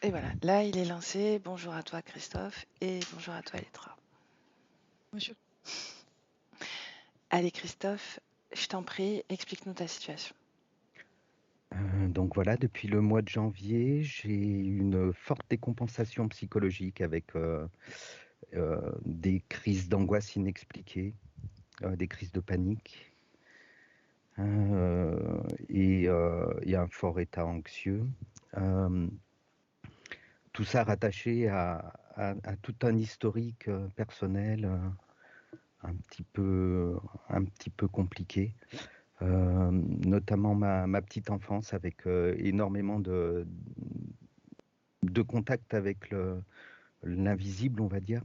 Et voilà, là il est lancé. Bonjour à toi Christophe et bonjour à toi Elétra. Bonjour. Allez Christophe, je t'en prie, explique-nous ta situation. Donc voilà, depuis le mois de janvier, j'ai une forte décompensation psychologique avec des crises d'angoisse inexpliquées, des crises de panique et un fort état anxieux. Euh, Tout ça rattaché à tout un historique personnel un petit peu compliqué. Notamment ma petite enfance avec énormément de contact avec l'invisible, on va dire,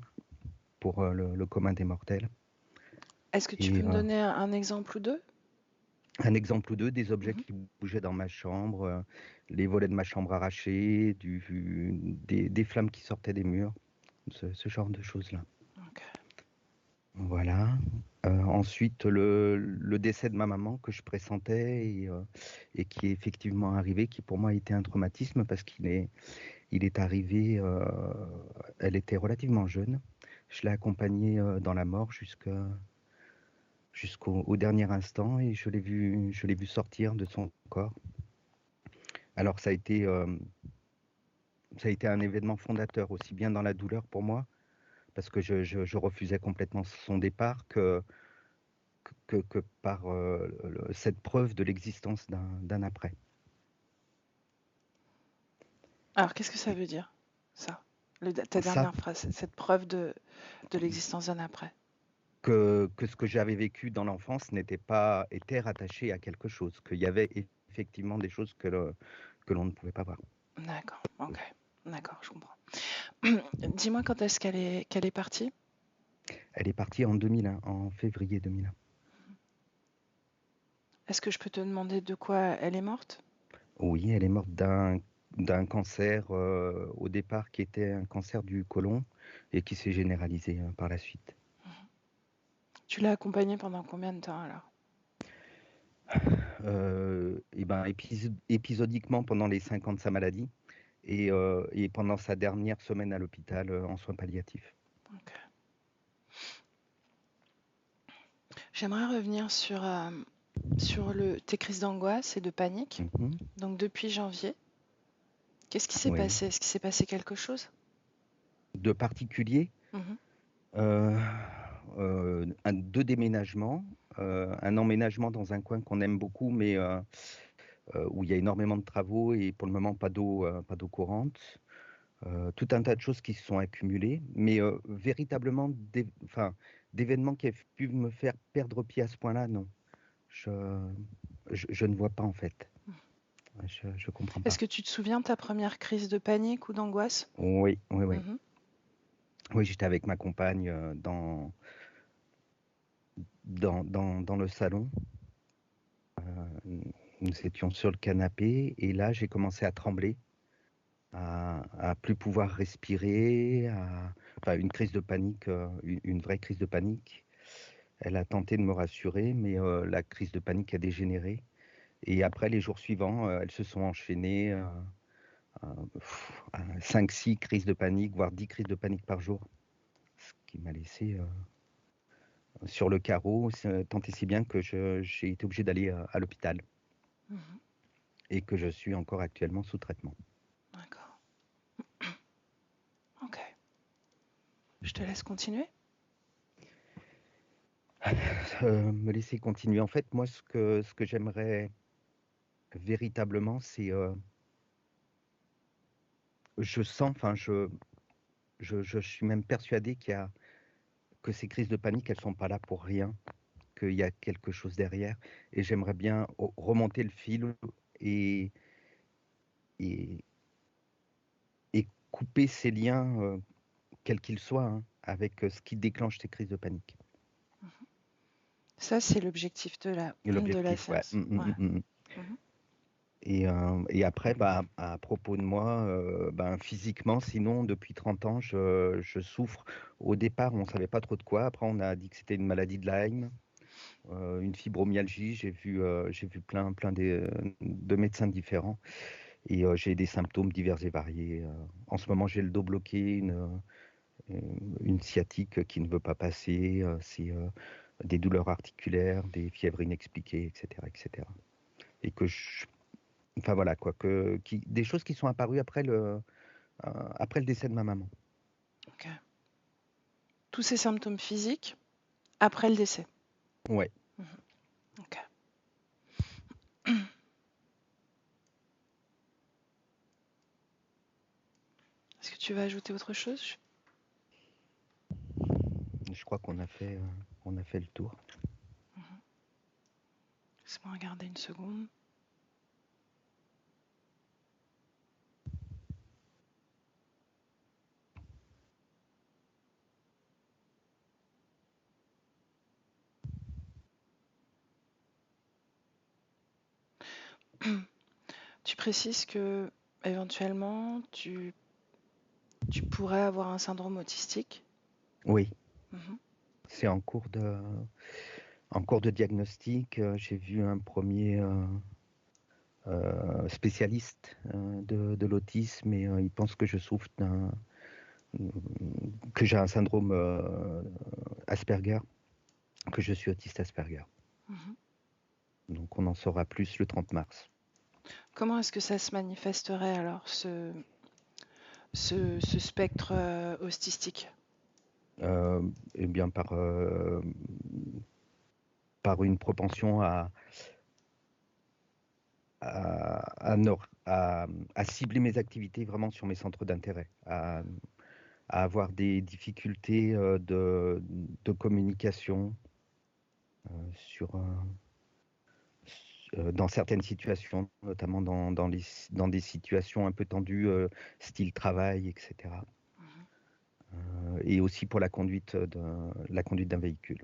pour le commun des mortels. Est-ce que tu Et peux me donner un exemple ou deux? un exemple ou deux, des objets Mhm. qui bougeaient dans ma chambre, les volets de ma chambre arrachés, des flammes qui sortaient des murs, ce genre de choses-là. Ok. Voilà. Ensuite, le décès de ma maman que je pressentais et qui est effectivement arrivé, qui pour moi a été un traumatisme parce il est arrivé, elle était relativement jeune. Je l'ai accompagnée dans la mort jusqu'au dernier instant et je l'ai vu sortir de son corps. Alors ça a été un événement fondateur aussi bien dans la douleur pour moi parce que je refusais complètement son départ que par cette preuve de l'existence d'un après. Alors qu'est-ce que ça veut dire, ça? Ta Ça, dernière phrase, cette preuve de l'existence d'un après. que ce que j'avais vécu dans l'enfance était rattaché à quelque chose, qu'il y avait effectivement des choses que l'on ne pouvait pas voir. D'accord, ok. D'accord, je comprends. Dis-moi quand est-ce qu'elle est partie? Elle est partie en 2001, en février 2001. Est-ce que je peux te demander de quoi elle est morte? Oui, elle est morte d'un cancer au départ qui était un cancer du côlon et qui s'est généralisé par la suite. Tu l'as accompagnée pendant combien de temps alors? Et ben, épisodiquement pendant les 5 ans de sa maladie et pendant sa dernière semaine à l'hôpital en soins palliatifs. Ok. J'aimerais revenir sur tes crises d'angoisse et de panique. Mhm. Donc depuis janvier, qu'est-ce qui s'est Oui. passé? Est-ce qu'il s'est passé quelque chose? De particulier, Mhm. euh, deux déménagements, un emménagement dans un coin qu'on aime beaucoup, mais où il y a énormément de travaux et pour le moment pas d'eau courante. Tout un tas de choses qui se sont accumulées, mais véritablement d'événements qui aient pu me faire perdre pied à ce point-là, non. Je, je ne vois pas en fait. Je comprends Est-ce pas. que tu te souviens de ta première crise de panique ou d'angoisse? Oui, oui, oui. Mhm. Oui, j'étais avec ma compagne dans le salon. Nous étions sur le canapé et là, j'ai commencé à trembler, à plus pouvoir respirer, enfin, une crise de panique, une vraie crise de panique. Elle a tenté de me rassurer, mais la crise de panique a dégénéré. Et après, les jours suivants, elles se sont enchaînées. 5-6 crises de panique, voire 10 crises de panique par jour, ce qui m'a laissé sur le carreau, tant et si bien que j'ai été obligé d'aller à l'hôpital Mhm. et que je suis encore actuellement sous traitement. D'accord. Ok. Je te laisse continuer. Me laisser continuer. En fait, moi, ce que j'aimerais véritablement, c'est, je sens, enfin, je suis même persuadé que ces crises de panique, elles sont pas là pour rien, qu'il y a quelque chose derrière. Et j'aimerais bien remonter le fil et, et, et couper ces liens, quels qu'ils soient, hein, avec ce qui déclenche ces crises de panique. Ça, c'est l'objectif Et de la l'objectif, ouais. séance. Ouais. Mhm. Et après, bah, à propos de moi, ben, physiquement, sinon, depuis 30 ans, je souffre. Au départ, on ne savait pas trop de quoi. Après, on a dit que c'était une maladie de Lyme, une fibromyalgie. J'ai vu plein de médecins différents. Et j'ai des symptômes divers et variés. En ce moment, j'ai le dos bloqué, une sciatique qui ne veut pas passer, c'est des douleurs articulaires, des fièvres inexpliquées, etc., etc. Et enfin voilà quoi, des choses qui sont apparues après le décès de ma maman. Ok. Tous ces symptômes physiques après le décès. Ouais. Ok. Est-ce que tu vas ajouter autre chose? Je crois qu'on a fait le tour. Laisse-moi regarder une seconde. Tu précises que éventuellement tu pourrais avoir un syndrome autistique. Oui. Mhm. C'est en cours de diagnostic. J'ai vu un premier spécialiste de l'autisme et il pense que je souffre que j'ai un syndrome Asperger, que je suis autiste Asperger. Mhm. Donc on en saura plus le 30 mars. Comment est-ce que ça se manifesterait alors, ce spectre autistique? Eh bien par une propension à cibler mes activités vraiment sur mes centres d'intérêt, à avoir des difficultés de communication sur, dans certaines situations, notamment dans des situations un peu tendues, style travail, etc. Et aussi pour la conduite d'un véhicule.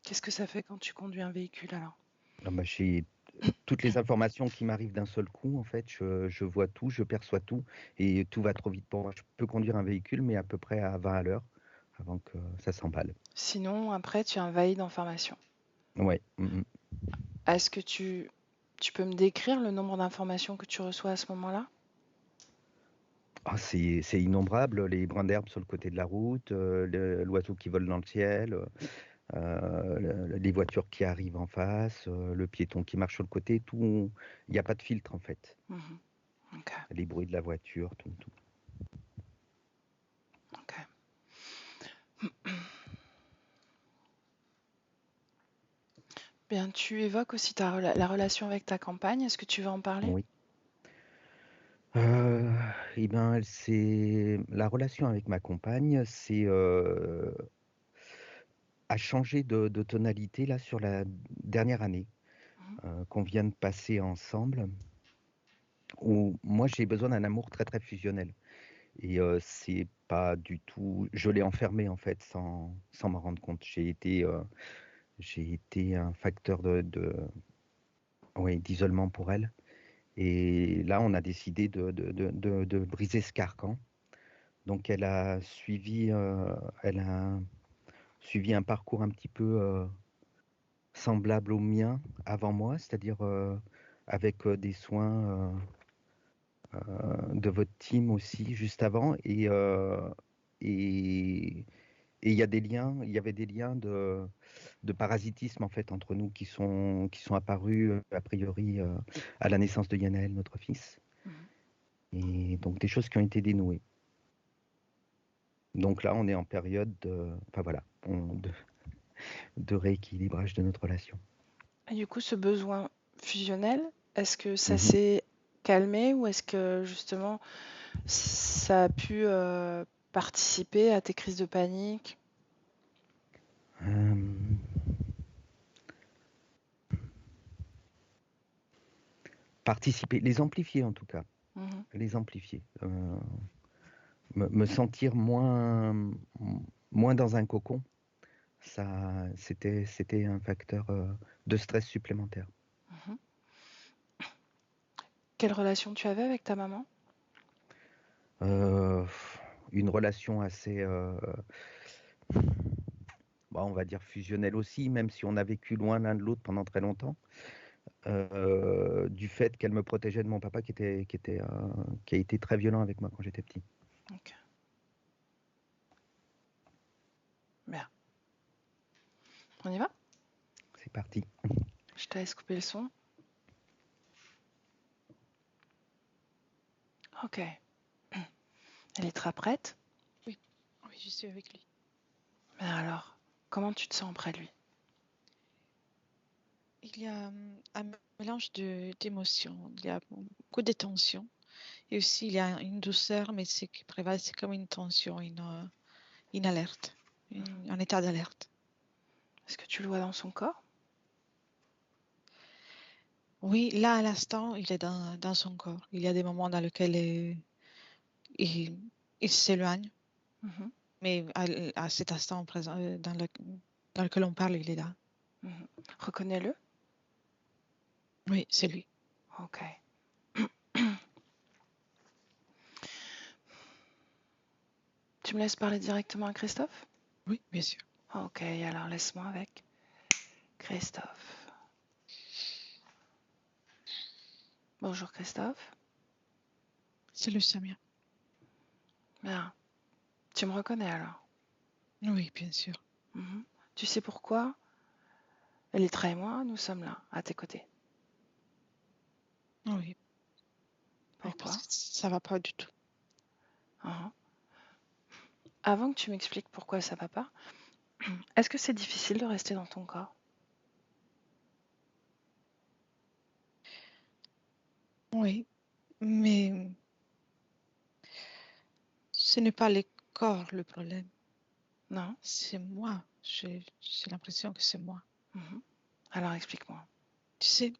Qu'est-ce que ça fait quand tu conduis un véhicule alors? Ah bah, j'ai toutes les informations qui m'arrivent d'un seul coup, en fait, je vois tout, je perçois tout, et tout va trop vite pour moi. Je peux conduire un véhicule, mais à peu près à 20 à l'heure, avant que ça s'emballe. Sinon, après, tu es envahi d'informations. Ouais. Est-ce que tu peux me décrire le nombre d'informations que tu reçois à ce moment-là? Ah, c'est innombrable, les brins d'herbe sur le côté de la route, l'oiseau qui vole dans le ciel, les voitures qui arrivent en face, le piéton qui marche sur le côté, tout. Il n'y a pas de filtre en fait. Mhm. Ok, Les bruits de la voiture, tout. ok. Bien, tu évoques aussi la relation avec ta compagne. Est-ce que tu veux en parler? Oui. Eh ben, c'est la relation avec ma compagne, a changé de tonalité là sur la dernière année Mhm. qu'on vient de passer ensemble. Où moi j'ai besoin d'un amour très très fusionnel. Et c'est pas du tout. Je l'ai enfermé en fait sans m'en rendre compte. J'ai été un facteur oui, d'isolement pour elle. Et là, on a décidé de briser ce carcan. Donc, elle a suivi un parcours un petit peu semblable au mien avant moi, c'est-à-dire avec des soins de votre team aussi juste avant. Et il y avait des liens de parasitisme en fait entre nous qui sont apparus a priori à la naissance de Yanaël, notre fils. Mhm. Et donc des choses qui ont été dénouées. Donc là, on est en période enfin voilà, de rééquilibrage de notre relation. Et du coup, ce besoin fusionnel, est-ce que ça Mhm. s'est calmé ou est-ce que justement ça a pu participer à tes crises de panique? Euh, Participer, les amplifier en tout cas, Mhm. les amplifier. Me sentir moins dans un cocon, c'était un facteur de stress supplémentaire. Mhm. Quelle relation tu avais avec ta maman? Euh, une relation assez, on va dire fusionnelle aussi, même si on a vécu loin l'un de l'autre pendant très longtemps. du fait qu'elle me protégeait de mon papa qui a été très violent avec moi quand j'étais petit. Ok. Bien. On y va? C'est parti. Je te laisse couper le son. Ok. Elle est très prête? Oui, je suis avec lui. Mais alors, comment tu te sens auprès de lui? Il y a un mélange d'émotions. Il y a beaucoup de tensions. Et aussi, il y a une douceur, mais ce qui prévaut, c'est comme une tension, une alerte, un état d'alerte. Est-ce que tu le vois dans son corps? Oui, là, à l'instant, il est dans son corps. Il y a des moments dans lesquels il s'éloigne, Mhm, mais à cet instant présent, dans lequel on parle, il est là. mhm. Reconnais-le? Oui, c'est lui. Ok. Tu me laisses parler directement à Christophe? Oui, bien sûr. Ok, alors laisse-moi avec Christophe. Bonjour Christophe. C'est le Samia. Bien. Tu me reconnais alors? Oui, bien sûr. Mhm. Tu sais pourquoi Elétra et moi, nous sommes là, à tes côtés. Oui, parce Pourquoi? que ça va pas du tout. Mhm. Avant que tu m'expliques pourquoi ça va pas, est-ce que c'est difficile de rester dans ton corps? Oui, mais ce n'est pas le corps le problème, Non? c'est moi. J'ai l'impression que c'est moi. Mhm. Alors explique-moi. Tu sais,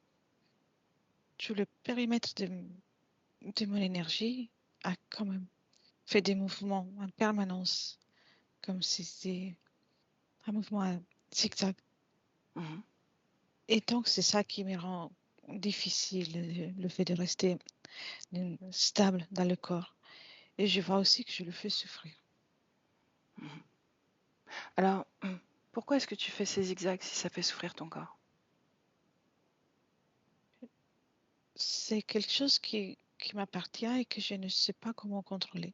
tout le périmètre de mon énergie a quand même fait des mouvements en permanence, comme si c'était un mouvement zigzag. Mhm. Et donc, c'est ça qui me rend difficile, le fait de rester stable dans le corps. Et je vois aussi que je le fais souffrir. Mhm. Alors, pourquoi est-ce que tu fais ces zigzags si ça fait souffrir ton corps? C'est quelque chose qui m'appartient et que je ne sais pas comment contrôler.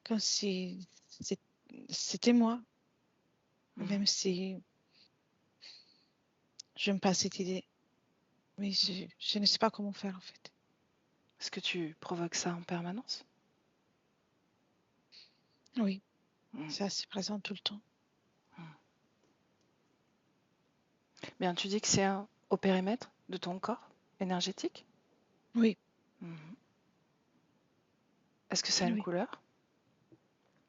Comme si c'était moi, Mhm. même si j'aime pas cette idée. Mais je ne sais pas comment faire en fait. Est-ce que tu provoques ça en permanence? Oui, Mhm. c'est assez présent tout le temps. Mhm. Bien, tu dis que c'est au périmètre de ton corps énergétique? Oui, Mhm. Est-ce que ça a une oui. couleur?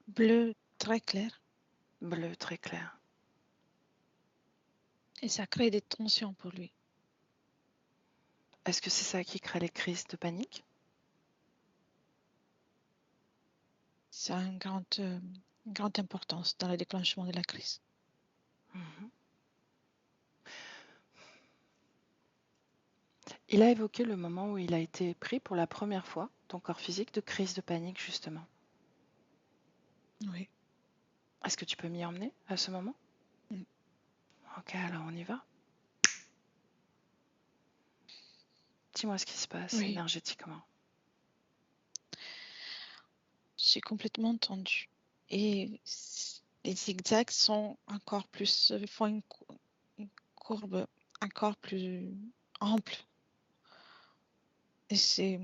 Bleu très clair. Bleu très clair. Et ça crée des tensions pour lui. Est-ce que c'est ça qui crée les crises de panique? Ça a une grande importance dans le déclenchement de la crise. Mhm. Il a évoqué le moment où il a été pris pour la première fois, ton corps physique, de crise de panique justement. Oui. Est-ce que tu peux m'y emmener à ce moment? Mm. Ok, alors on y va. Dis-moi ce qui se passe Oui, énergétiquement. je suis complètement tendue. Et les zigzags sont encore plus, font une courbe encore plus ample. Et je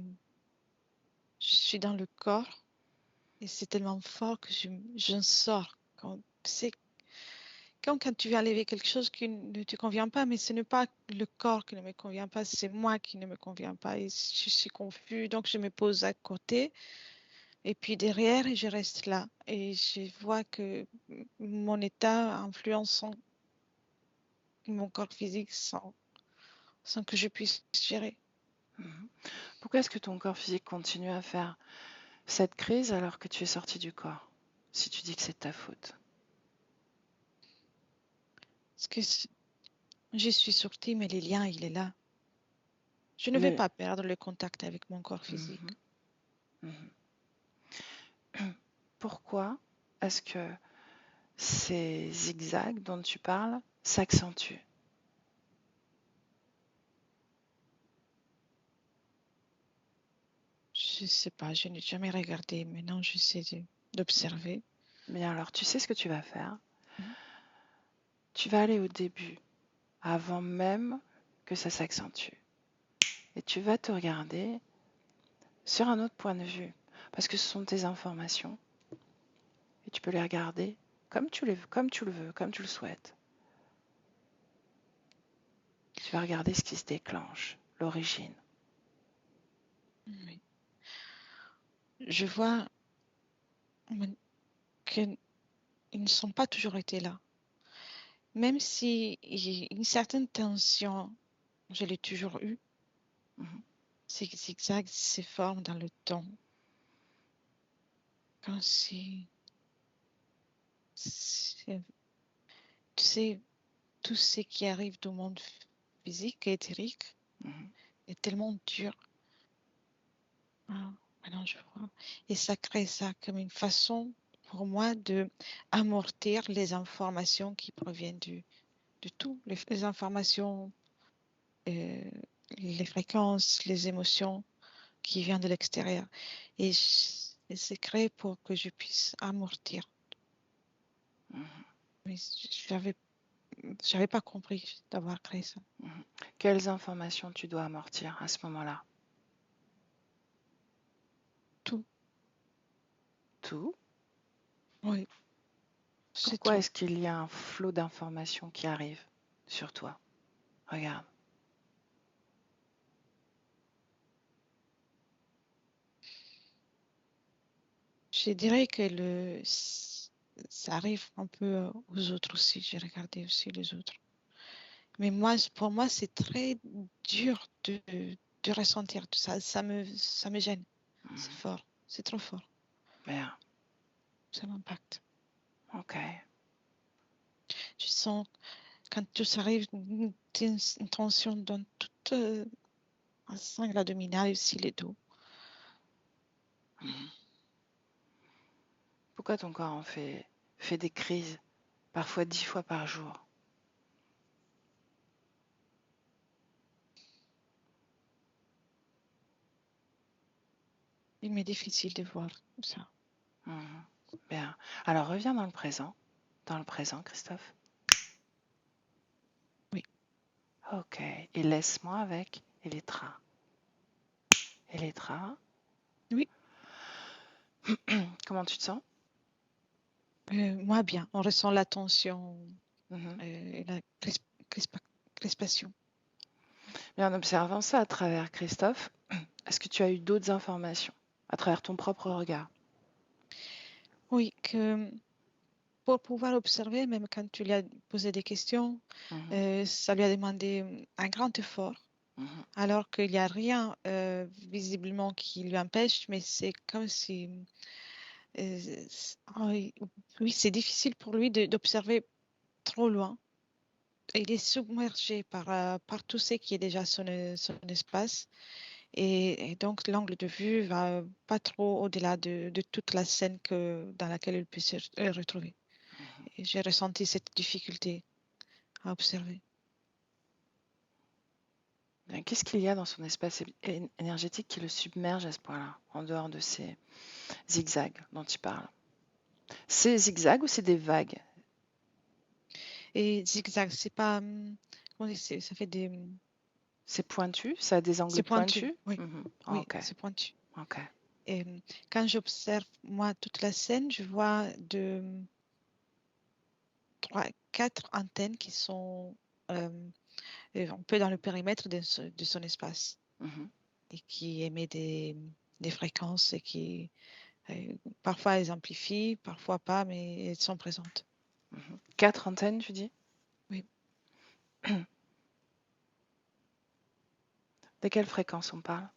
suis dans le corps et c'est tellement fort que je sors. C'est comme quand tu vas lever quelque chose qui ne te convient pas, mais ce n'est pas le corps qui ne me convient pas, c'est moi qui ne me convient pas. Et je suis confus, donc je me pose à côté et puis derrière et je reste là. Et je vois que mon état influence mon corps physique sans que je puisse gérer. Mhm. Pourquoi est-ce que ton corps physique continue à faire cette crise alors que tu es sorti du corps? Si tu dis que c'est de ta faute. Parce que je suis sortie, mais le lien, il est là. Je ne vais Le... pas perdre le contact avec mon corps physique. Mhm. Mhm. Pourquoi est-ce que ces zigzags dont tu parles s'accentuent? Je sais pas, je n'ai jamais regardé. Maintenant, j'essaie d'observer. Bien, alors tu sais ce que tu vas faire? Mhm. Tu vas aller au début, avant même que ça s'accentue. Et tu vas te regarder sur un autre point de vue, parce que ce sont tes informations, et tu peux les regarder comme tu le veux, comme tu le souhaites. Tu vas regarder ce qui se déclenche, l'origine. Oui. Je vois qu'ils ne sont pas toujours été là. Même si il y a une certaine tension, je l'ai toujours eu, Mhm. ces zigzags se forment dans le temps. Quand tu sais, tout ce qui arrive du monde physique et éthérique Mhm. est tellement dur. Ah, maintenant je vois. Et ça crée ça comme une façon pour moi de amortir les informations qui proviennent de tout, les informations, euh, les fréquences, les émotions qui viennent de l'extérieur. Et c'est créé pour que je puisse amortir. Mhm. Mais j'avais pas compris d'avoir créé ça. Mhm. Quelles informations tu dois amortir à ce moment-là? Tout, Tout? oui, c'est Pourquoi trop. est-ce qu'il y a un flot d'informations qui arrive sur toi? Regarde. Je dirais que ça arrive un peu aux autres aussi. J'ai regardé aussi les autres. Mais moi, pour moi, c'est très dur de ressentir tout ça. Ça me gêne. C'est Mhm. fort. C'est trop fort. Bien, Ça m'impacte. ok. Je sens, quand tout ça arrive, une tension dans toute la sangle abdominale, aussi les dos. Mhm. Pourquoi ton corps fait des crises, parfois 10 fois par jour? Il m'est difficile de voir ça. Mhm. Bien. Alors reviens dans le présent. Dans le présent, Christophe. Oui. Ok. Et laisse-moi avec Elettra. Elettra, Oui, comment tu te sens? moi bien. On ressent la tension Mhm. et la crispa- crispation. Bien, en observant ça à travers Christophe, est-ce que tu as eu d'autres informations à travers ton propre regard? Oui, que pour pouvoir observer, même quand tu lui as posé des questions, Mhm. ça lui a demandé un grand effort, Mhm. alors qu'il n'y a rien visiblement qui lui empêche, mais c'est comme si, oui, oui, c'est difficile pour lui d'observer trop loin. Il est submergé par tout ce qui est déjà son espace. Et donc, l'angle de vue va pas trop au-delà de toute la scène dans laquelle il peut se retrouver. Mhm. Et j'ai ressenti cette difficulté à observer. Bien, qu'est-ce qu'il y a dans son espace énergétique qui le submerge à ce point-là, en dehors de ces zigzags dont tu parles? C'est zigzags ou c'est des vagues? Et zigzag, c'est pas, comment dire, ça fait des, C'est pointu? Ça a des angles c'est pointu. pointus? Oui, Mhm. oui, Ok, c'est pointu. ok. Et quand j'observe moi toute la scène, je vois trois, quatre antennes qui sont un peu dans le périmètre de son espace Mhm. et qui émet des fréquences et qui parfois elles amplifient, parfois pas, mais elles sont présentes. Mhm. 4 antennes, tu dis? Oui. De quelle fréquence on parle?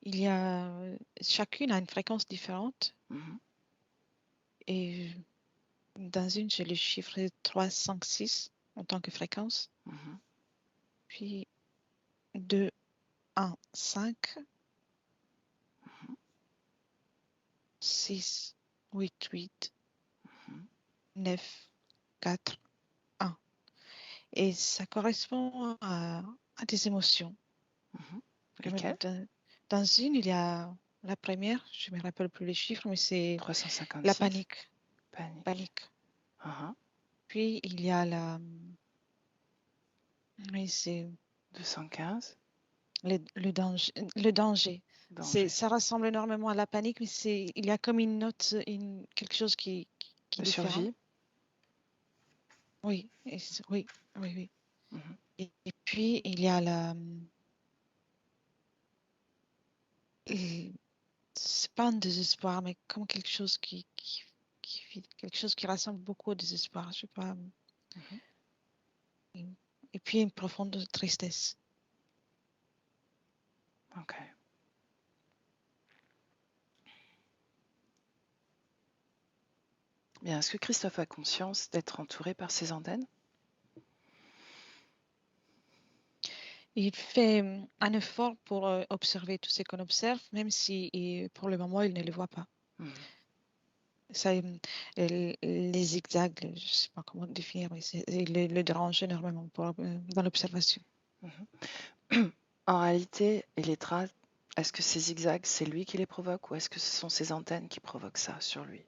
Il y a chacune a une fréquence différente Mhm. et dans une, j'ai le chiffre 3, 5, 6 en tant que fréquence. Mhm. Puis 2, 1, 5, 6, 8, 8, Mhm. 9, 4, 1. Et ça correspond à des émotions. Mhm. Lesquels? Dans une, il y a la première, je ne me rappelle plus les chiffres, mais c'est la 356. panique. Panique. Panique. Uh-huh. Puis il y a oui, c'est 215. le danger. Le danger. Danger. Ça ressemble énormément à la panique, mais il y a comme une note, quelque chose qui De est différent. survie. Oui, oui. Mhm. Et puis il y a c'est pas un désespoir, mais comme quelque chose quelque chose qui ressemble beaucoup au désespoir. Je sais pas. Mhm. Et puis une profonde tristesse. Ok. Bien, est-ce que Christophe a conscience d'être entouré par ses antennes? Il fait un effort pour observer tout ce qu'on observe, même si pour le moment, il ne les voit pas. Mhm. Ça, les zigzags, je ne sais pas comment le définir, mais il le dérange énormément dans l'observation. Mhm. En réalité, Elettra, est-ce que ces zigzags, c'est lui qui les provoque ou est-ce que ce sont ses antennes qui provoquent ça sur lui?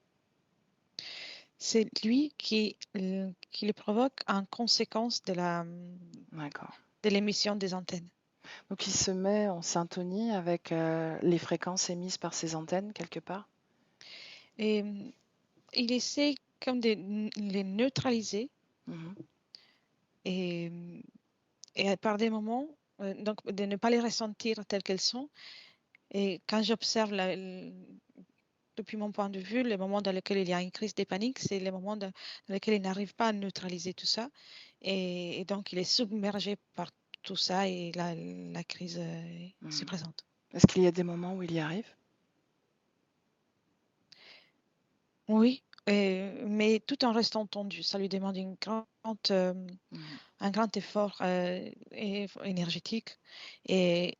C'est lui qui les provoque en conséquence D'accord. de l'émission des antennes. Donc il se met en syntonie avec les fréquences émises par ses antennes quelque part? Et il essaie comme de les neutraliser Mhm. et, par des moments, donc de ne pas les ressentir telles qu'elles sont. Et quand j'observe depuis mon point de vue, les moments dans lesquels il y a une crise de panique, c'est les moments dans lesquels il n'arrive pas à neutraliser tout ça. Et donc, il est submergé par tout ça et la crise se Mhm. présente. Est-ce qu'il y a des moments où il y arrive? Oui, mais tout en restant tendu. Ça lui demande Mhm. un grand effort énergétique et,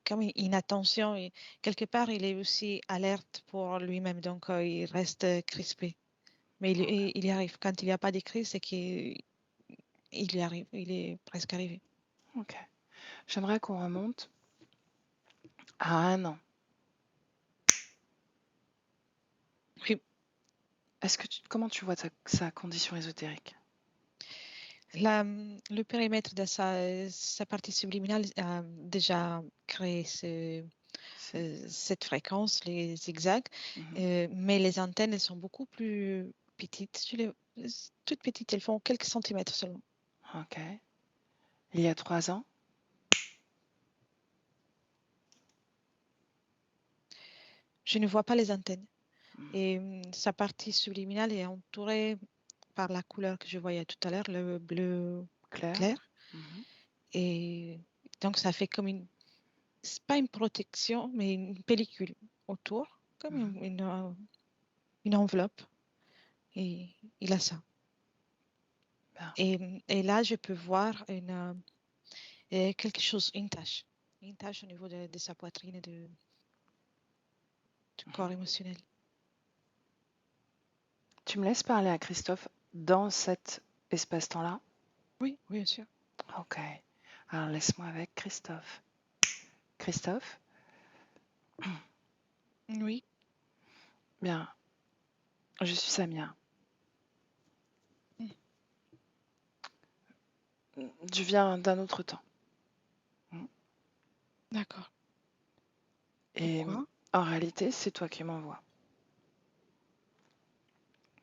comme une attention. Et quelque part, il est aussi alerte pour lui-même, donc il reste crispé. Mais Ok. il y arrive. Quand il n'y a pas de crise, c'est qu'il y arrive. Il est presque arrivé. Ok. J'aimerais qu'on remonte à 1 an. Oui. Comment tu vois sa condition ésotérique? Le périmètre de sa partie subliminale a déjà créé cette fréquence, les zigzags, Mhm. mais les antennes, elles sont beaucoup plus petites. Toutes petites, elles font quelques centimètres seulement. Ok. Il y a 3 ans? Je ne vois pas les antennes. Mhm. Et sa partie subliminale est entourée par la couleur que je voyais tout à l'heure, le bleu Claire? clair. Mhm. Et donc, ça fait comme c'est pas une protection, mais une pellicule autour, comme Mhm. une enveloppe. Et il a ça. Bien. Et là, je peux voir quelque chose, une tache. Une tache au niveau de sa poitrine et du corps Mhm. émotionnel. Tu me laisses parler à Christophe dans cet espace-temps-là? Oui, oui, bien sûr. Ok. Alors laisse-moi avec Christophe. Christophe? Oui, Bien. Je suis Samia. Je viens d'un autre temps. d'accord. Et Pourquoi? en réalité, c'est toi qui m'envoies.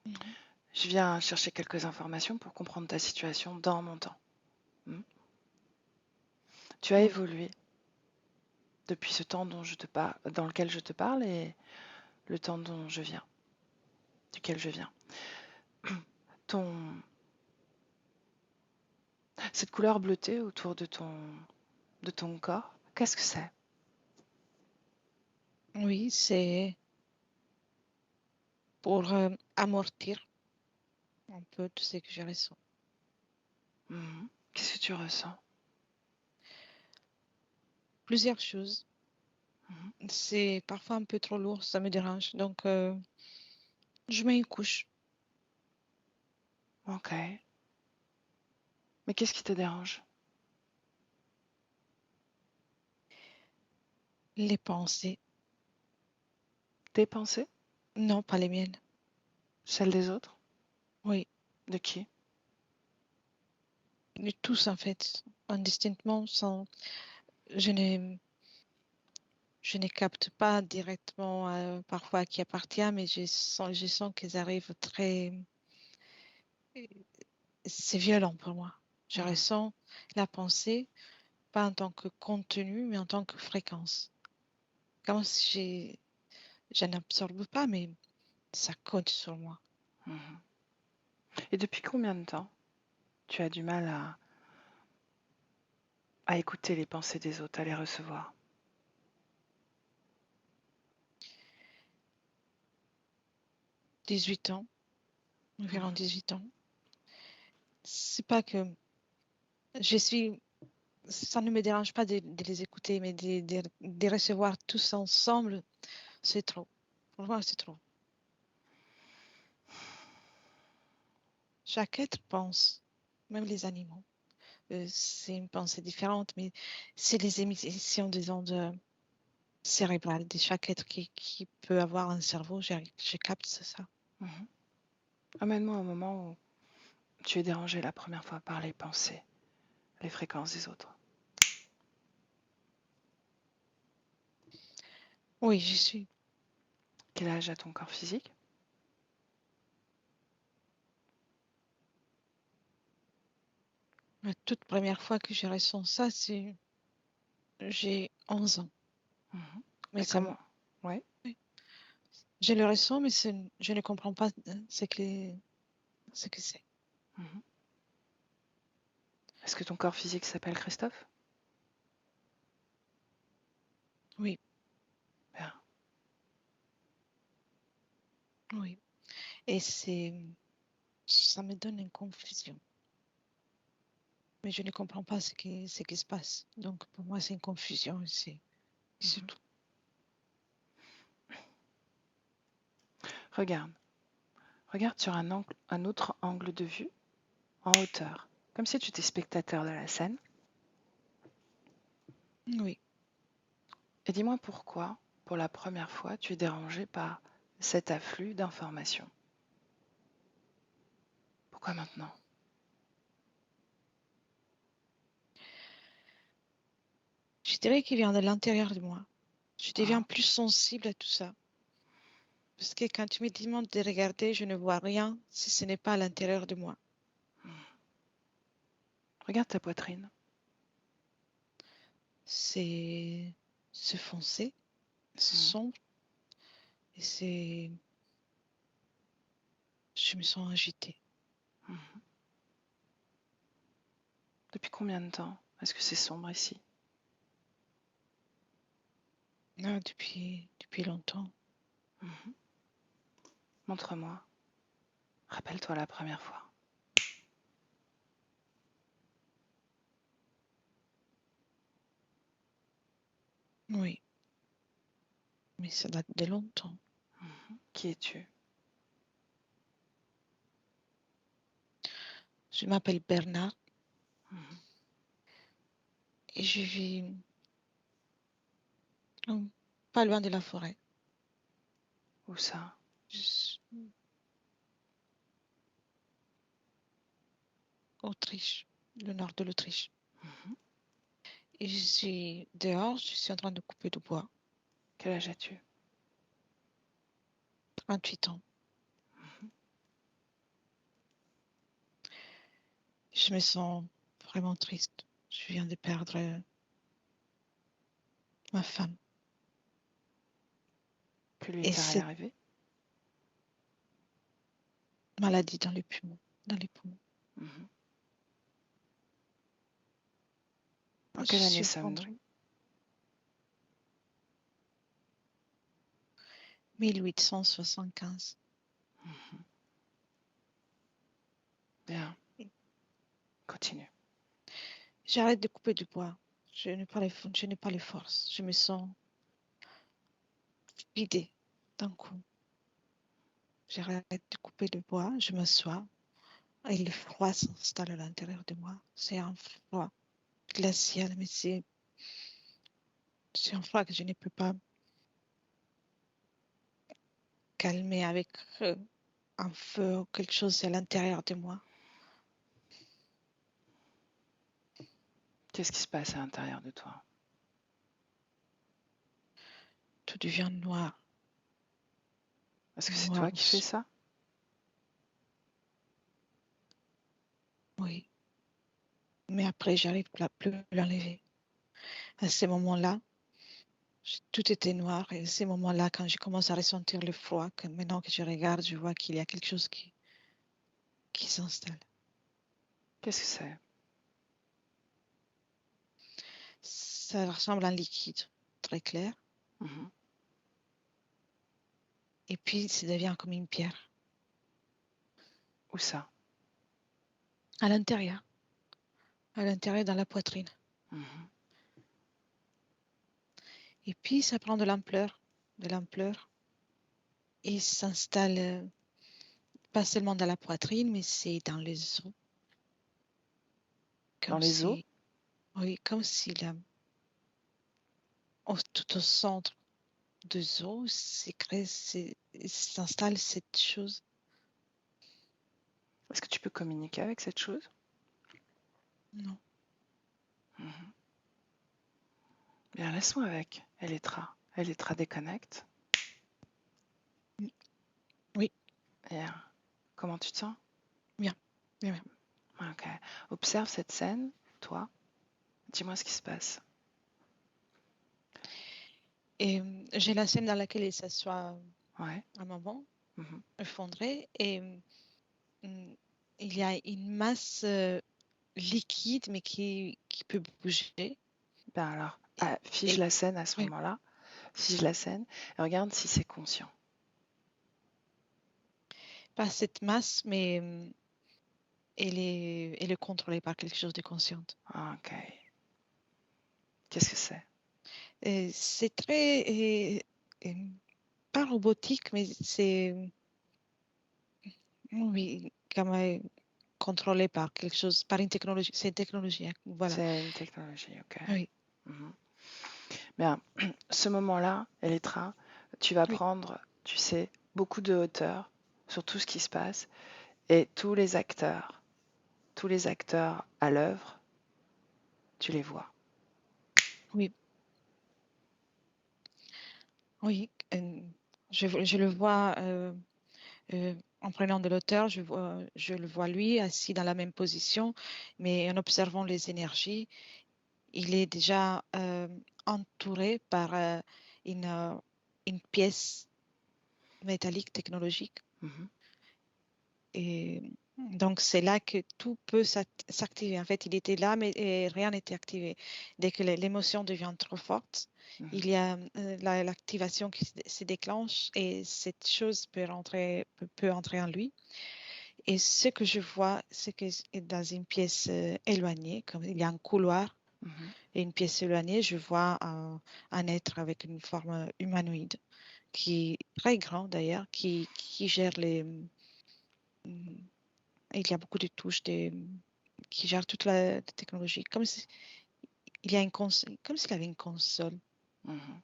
Mhm. Je viens chercher quelques informations pour comprendre ta situation dans mon temps. Hmm. Tu as Oui. évolué depuis ce temps dans lequel je te parle et le temps duquel je viens. Ton, cette couleur bleutée autour de ton corps, qu'est-ce que c'est? Oui, c'est pour amortir un peu tout ce que je ressens. Mhm. Qu'est-ce que tu ressens? Plusieurs choses. Mhm. C'est parfois un peu trop lourd, ça me dérange. Donc, je mets une couche. Ok. Mais qu'est-ce qui te dérange? Les pensées. Tes pensées? Non, pas les miennes. Celles des autres? Oui, De qui? de tous en fait. Indistinctement, je ne, je ne capte pas directement parfois à qui appartient, mais je sens qu'elles arrivent très. C'est violent pour moi. Je Mhm. ressens la pensée, pas en tant que contenu, mais en tant que fréquence. Comme si je n'absorbe pas, mais ça compte sur moi. Mhm. Et depuis combien de temps tu as du mal à écouter les pensées des autres, à les recevoir? 18 ans, environ Mhm. 18 ans. C'est pas que je suis, ça ne me dérange pas de les écouter, mais de recevoir tous ensemble, c'est trop. Pour moi, c'est trop. Chaque être pense, même les animaux. C'est une pensée différente, mais c'est les émissions des ondes cérébrales de chaque être qui peut avoir un cerveau. Je capte ça. Mhm. Amène-moi au moment où tu es dérangé la première fois par les pensées, les fréquences des autres. Oui, j'y suis. Quel âge a ton corps physique? La toute première fois que je ressens ça, j'ai 11 ans. Mhm. Mais Et ça, comment? Oui. oui, je le ressens, mais je ne comprends pas ce que c'est. Mhm. Est-ce que ton corps physique s'appelle Christophe? Oui, Bien. oui. Et ça me donne une confusion. Mais je ne comprends pas ce qui se passe. Donc, pour moi, c'est une confusion. C'est Mhm. tout. Regarde. Regarde sur un autre angle de vue, en hauteur, comme si tu étais spectateur de la scène. Oui. Et dis-moi pourquoi, pour la première fois, tu es dérangé par cet afflux d'informations. Pourquoi maintenant? Je dirais qu'il vient de l'intérieur de moi. Je deviens Ah. plus sensible à tout ça. Parce que quand tu me demandes de regarder, je ne vois rien si ce n'est pas à l'intérieur de moi. Regarde ta poitrine. C'est foncé, c'est Mhm. sombre et je me sens agitée. Mhm. Depuis combien de temps est-ce que c'est sombre ici? Ah, depuis longtemps. Mhm. Montre-moi. Rappelle-toi la première fois. Oui, mais ça date de longtemps. Mhm. Qui es-tu? Je m'appelle Bernard Mhm. et je vis pas loin de la forêt. Où ça? Je- Autriche, le nord de l'Autriche. Mhm. Et je suis dehors, je suis en train de couper du bois. Quel âge as-tu? 38 ans. Mhm. Je me sens vraiment triste. Je viens de perdre ma femme. Que lui Et est-il cette arrivé? maladie dans les poumons, dans les poumons. Mhm. Je En quelle année suis en sommes-nous? train. 1875. Mhm. Bien, continue. J'arrête de couper du bois. Je n'ai pas les forces. Je me sens vidée d'un coup. J'arrête de couper du bois. Je m'assois. Et le froid s'installe à l'intérieur de moi. C'est un froid glacial, mais C'est un froid que je ne peux pas calmer avec un feu ou quelque chose à l'intérieur de moi. Qu'est-ce qui se passe à l'intérieur de toi? Tout devient noir, Est-ce que c'est noir, toi qui fais ça? oui. Mais après, j'arrive plus à l'enlever. À ces moments-là, tout était noir. Et à ces moments-là, quand je commence à ressentir le froid, que maintenant que je regarde, je vois qu'il y a quelque chose qui s'installe. Qu'est-ce que c'est? Ça ressemble à un liquide très clair. Mhm. Et puis, ça devient comme une pierre Où ça? à l'intérieur dans la poitrine. Mhm. Et puis, ça prend de l'ampleur, et s'installe pas seulement dans la poitrine, mais c'est dans les os. Dans Comme les os? si, oui, comme si là, tout au centre des os, s'installe cette chose. Est-ce que tu peux communiquer avec cette chose? Non, Mhm. Bien, laisse-moi avec. Elettra déconnecte. oui, Et comment tu te sens? bien, bien, bien. Ok. Observe cette scène, toi. Dis-moi ce qui se passe. Et j'ai la scène dans laquelle il s'assoit Ouais. un moment, Mhm. effondré, et il y a une masse liquide, mais qui peut bouger. Ben alors, Et, fige et la scène à ce oui, moment-là. Fige la scène et regarde si c'est conscient. pas cette masse, mais elle est contrôlée par quelque chose de conscient. Ok. Qu'est-ce que c'est? C'est très, euh, pas robotique, mais c'est, oui, comme contrôlé par quelque chose, par une technologie. C'est une technologie, hein, voilà. C'est une technologie, ok. Oui, Mhm. Bien, ce moment-là, Elettra, tu vas oui, prendre, tu sais, beaucoup de hauteur sur tout ce qui se passe et tous les acteurs à l'œuvre, tu les vois. oui, oui. Je le vois en prenant de l'auteur, je le vois lui assis dans la même position, mais en observant les énergies, il est déjà entouré par une, euh, une pièce métallique technologique. Mhm. Et donc, c'est là que tout peut s'activer. En fait, il était là, mais rien n'était activé. Dès que l'émotion devient trop forte, Mhm. il y a l'activation qui se déclenche et cette chose peut entrer en lui. Et ce que je vois, c'est que dans une pièce éloignée, comme il y a un couloir Mhm. et une pièce éloignée, je vois un être avec une forme humanoïde, qui est très grand d'ailleurs, qui gère il y a beaucoup de touches qui gèrent toute la technologie, comme si, il y a une console, comme s'il avait une console, Mhm.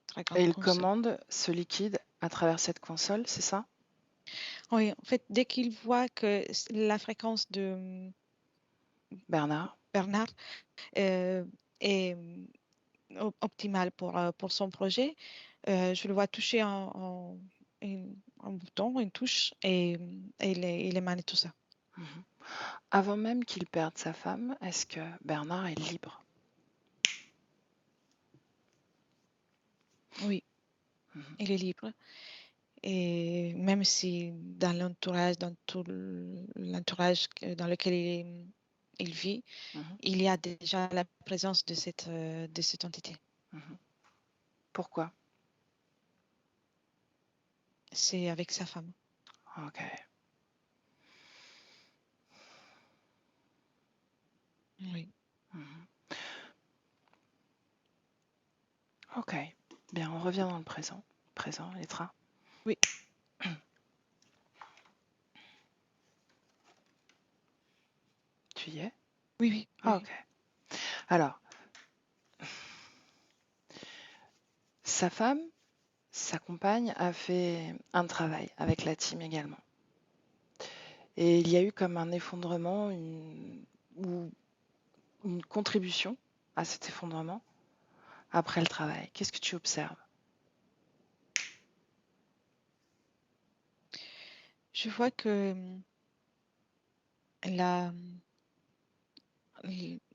très Et grande il console. commande ce liquide à travers cette console, c'est ça? Oui, en fait, dès qu'il voit que la fréquence de Bernard? Bernard euh, est optimale pour son projet, je le vois toucher un bouton, une touche, et il émane tout ça. Mhm. Avant même qu'il perde sa femme, est-ce que Bernard est libre? Oui, Mhm. il est libre. Et même si dans tout l'entourage dans lequel il vit, Mhm. il y a déjà la présence de cette entité. Mhm. Pourquoi? C'est avec sa femme. Ok. Oui, Mhm. Ok. Bien, on revient dans le présent. Présent, Letra. oui, Tu y es? oui, oui, Ah, oui. ok. Alors, Sa femme, sa compagne, a fait un travail avec la team également. Et il y a eu comme un effondrement ou une contribution à cet effondrement après le travail. Qu'est-ce que tu observes? Je vois que la,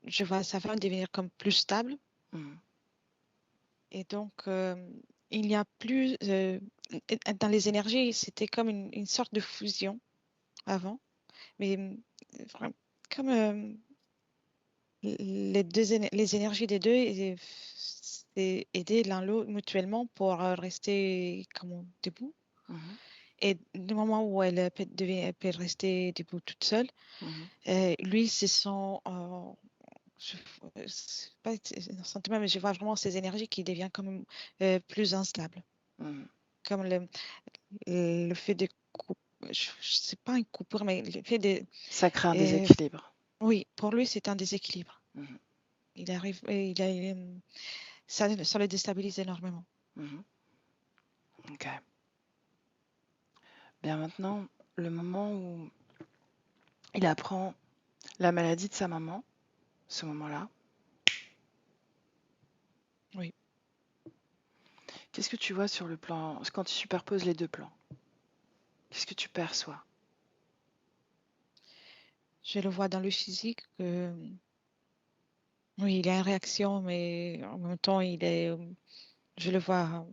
je vois sa femme devenir comme plus stable Mhm, et donc il y a plus dans les énergies, c'était comme une sorte de fusion avant, mais vraiment, comme les énergies des deux c'est aider l'un l'autre mutuellement pour rester comme debout. mhm, Et du moment où elle peut rester debout toute seule, mhm, lui, c'est son, je, c'est pas un sentiment, mais je vois vraiment ces énergies qui deviennent comme plus instables. mhm. Comme le fait de c'est pas une coupure, mais le fait de, Ça crée un euh, déséquilibre. oui, pour lui, c'est un déséquilibre. Mhm, Il arrive, ça le déstabilise énormément. mhm. Ok. Bien maintenant, le moment où il apprend la maladie de sa maman, ce moment-là, Oui, qu'est-ce que tu vois sur le plan, quand tu superposes les deux plans? Qu'est-ce que tu perçois? je le vois dans le physique que, oui, il a une réaction, mais en même temps, je le vois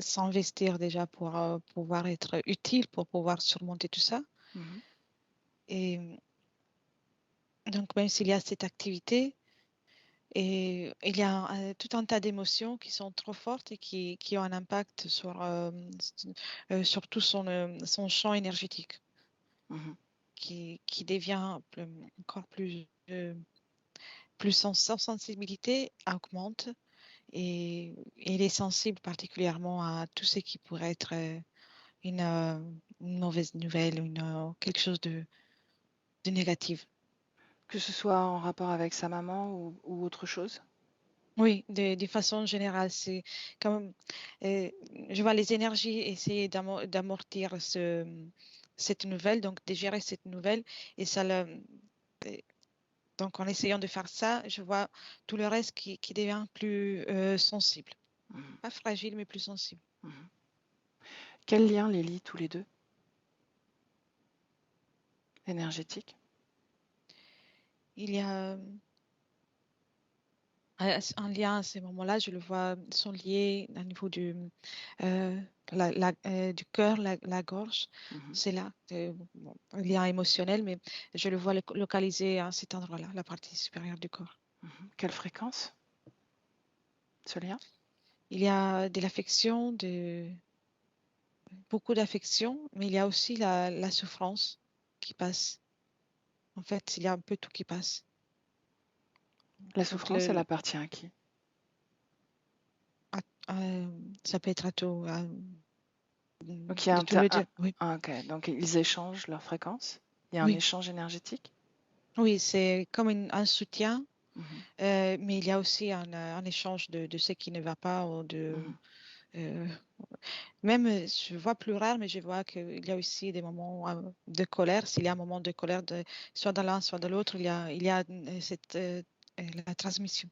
s'investir déjà pour pouvoir être utile, pour pouvoir surmonter tout ça. Mhm, Et donc, même s'il y a cette activité, et il y a tout un tas d'émotions qui sont trop fortes et qui ont un impact sur tout son champ énergétique, mhm. qui devient encore plus son sensibilité augmente et il est sensible particulièrement à tout ce qui pourrait être une, euh, une mauvaise nouvelle, quelque chose de négatif. Que ce soit en rapport avec sa maman ou autre chose? Oui, de façon générale, c'est comme euh, je vois les énergies essayer d'amortir cette nouvelle, donc de gérer cette nouvelle, et euh, donc en essayant de faire ça, je vois tout le reste qui devient plus sensible, Mhm, pas fragile, mais plus sensible. mhm. Quel lien les lie tous les deux? Énergétique? Il y a un lien à ce moment-là, je le vois, sont liés au niveau euh, du cœur, la gorge. Mhm, C'est là, bon, un lien émotionnel, mais je le vois localisé à cet endroit-là, la partie supérieure du corps. mhm. Quelle fréquence, ce lien? Il y a de l'affection, beaucoup d'affection, mais il y a aussi la souffrance qui passe. En fait, il y a un peu tout qui passe. La Donc, souffrance, elle appartient à qui? à- euh, ça peut être à tout, Donc il y a de tout le dire. Oui, ok. Donc ils échangent leur fréquence. Il y a un oui, échange énergétique. oui, c'est comme un soutien. Mhm, Mais il y a aussi un échange de ce qui ne va pas ou mhm, euh, même je vois plus rare, mais je vois qu'il y a aussi des moments de colère. S'il y a un moment de colère, soit dans l'un, soit dans l'autre, il y a la transmission.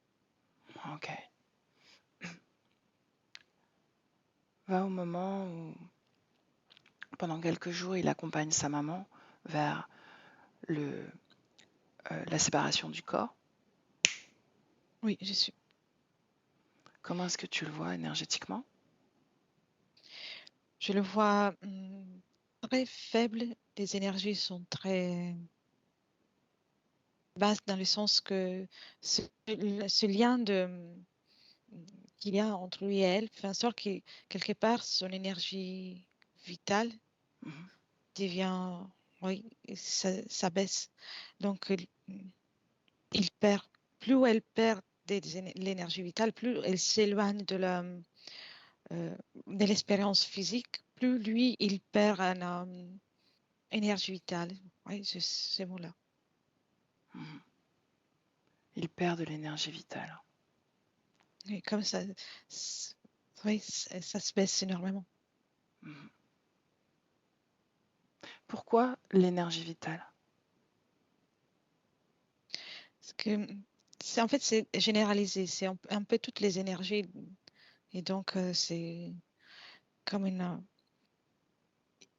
ok. Va au moment où, pendant quelques jours, il accompagne sa maman vers la séparation du corps. Oui, je suis. Comment est-ce que tu le vois énergétiquement? Je le vois très faible. Les énergies sont très basses dans le sens que ce lien qu'il y a entre lui et elle fait en sorte que quelque part son énergie vitale Mhm, devient, oui, ça baisse. Donc il perd, plus elle perd l'énergie vitale, plus elle s'éloigne euh, de l'expérience physique, plus lui il perd une énergie vitale. Oui, c'est ces mots-là. mhm. Il perd de l'énergie vitale. Et comme ça, Oui, ça se baisse énormément. Mhm. Pourquoi l'énergie vitale? Parce que en fait, c'est généralisé. C'est un peu toutes les énergies. Et donc, c'est comme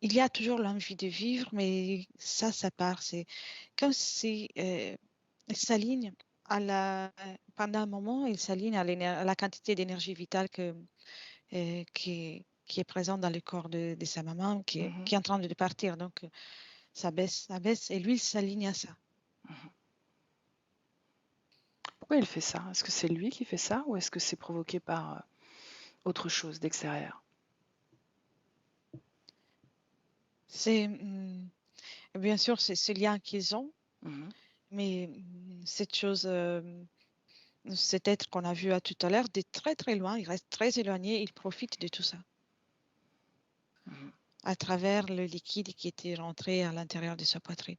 il y a toujours l'envie de vivre, mais ça part. C'est comme si il s'aligne pendant un moment, il s'aligne à la quantité d'énergie vitale qui est présente dans le corps de sa maman, Mhm, qui est en train de partir. Donc, ça baisse, et lui, il s'aligne à ça. mhm. Pourquoi il fait ça? Est-ce que c'est lui qui fait ça ou est-ce que c'est provoqué par autre chose d'extérieur? C'est, bien sûr, c'est ce lien qu'ils ont, Mhm, mais cette chose, cet être qu'on a vu tout à l'heure, de très très loin, il reste très éloigné, il profite de tout ça mhm. à travers le liquide qui était rentré à l'intérieur de sa poitrine.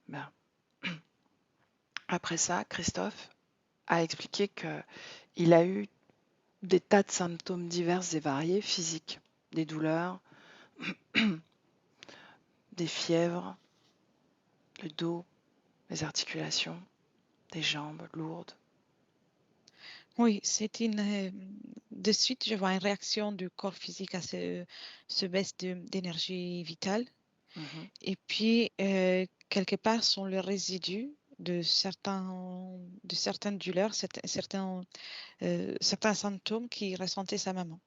Ben, après ça, Christophe a expliqué qu'il a eu des tas de symptômes divers et variés physiques, des douleurs, des fièvres, le dos, les articulations, des jambes lourdes. Oui, de suite, je vois une réaction du corps physique à ce baisse d'énergie vitale. Mhm, Et puis, quelque part, sont le résidu de certaines douleurs, certains symptômes qui ressentait sa maman.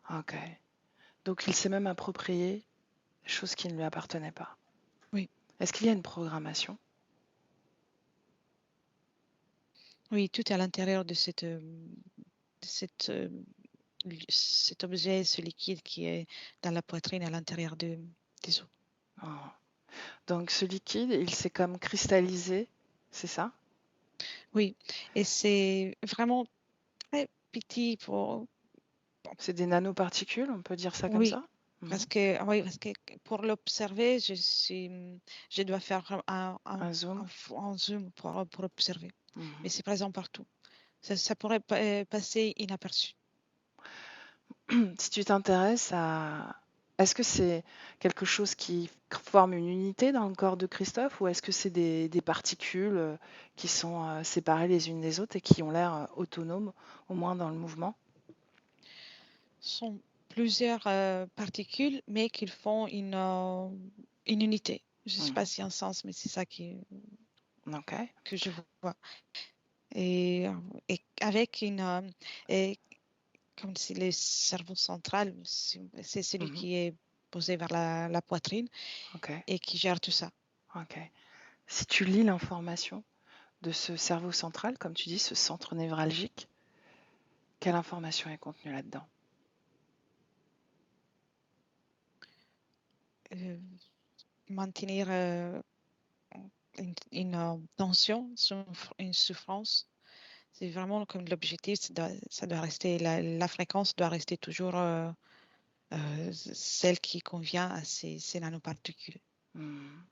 Ok. Donc il s'est même approprié des choses qui ne lui appartenaient pas. Oui, Est-ce qu'il y a une programmation? oui, tout est à l'intérieur de cet objet, ce liquide qui est dans la poitrine, à l'intérieur des os. Oh. Donc ce liquide, il s'est comme cristallisé, c'est ça? Oui, et c'est vraiment très petit C'est des nanoparticules, on peut dire ça comme oui, ça? Mhm. oui, parce que pour l'observer, je dois faire Un zoom? un zoom pour observer. Mais Mhm. c'est présent partout. Ça pourrait passer inaperçu. Si tu t'intéresses à... Est-ce que c'est quelque chose qui forme une unité dans le corps de Christophe ou est-ce que c'est des particules qui sont séparées les unes des autres et qui ont l'air autonomes, au moins dans le mouvement? Ce sont plusieurs particules, mais qui font une unité. Je ne sais pas Mhm. si un sens, mais c'est ça Ok. que je vois. Et, et avec et comme si le cerveau central, c'est celui Mhm. qui est posé vers la poitrine Ok. et qui gère tout ça. Ok. Si tu lis l'information de ce cerveau central, comme tu dis, ce centre névralgique, quelle information est contenue là-dedans? Euh, maintenir une tension, une souffrance, c'est vraiment comme l'objectif, ça doit rester, la fréquence doit rester toujours celle qui convient à ces nanoparticules. Hmm.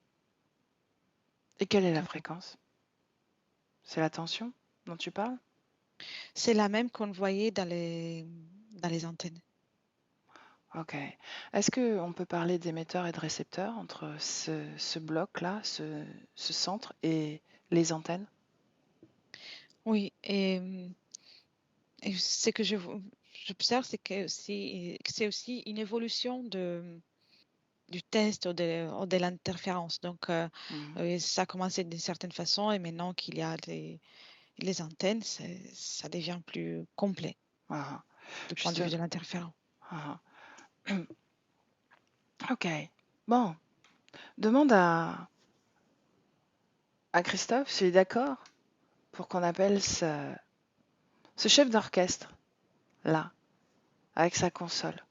Et quelle est la Donc, fréquence? C'est la tension dont tu parles? c'est la même qu'on voyait dans les antennes. Ok. Est-ce qu'on peut parler d'émetteurs et de récepteurs entre ce bloc-là, ce centre et les antennes? Oui, et ce que j'observe, c'est que c'est aussi une évolution du test ou de l'interférence. Donc, Mhm. ça a commencé d'une certaine façon et maintenant qu'il y a les antennes, ça devient plus complet Ah, du point de juste. vue de l'interférence. Ah. Ok. Bon, demande à Christophe s'il est d'accord pour qu'on appelle ce chef d'orchestre, là, avec sa console.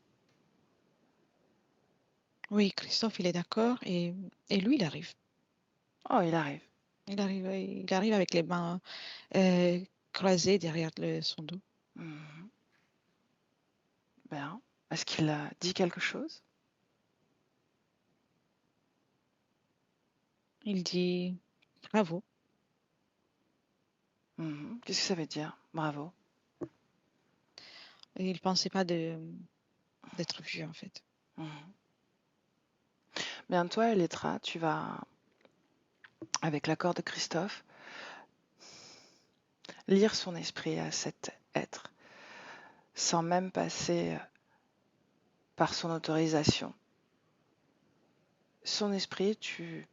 Oui, Christophe, il est d'accord et lui, il arrive. Oh, il arrive. Il arrive avec les mains euh, croisées derrière son dos. Mhm. Bien. Est-ce qu'il a dit quelque chose? Il dit bravo. Mhm. Qu'est-ce que ça veut dire? Bravo. Et il ne pensait pas d'être vu, en fait. Bien, toi, Elettra, tu vas, avec l'accord de Christophe, lire son esprit à cet être, sans même passer par son autorisation. Son esprit, tu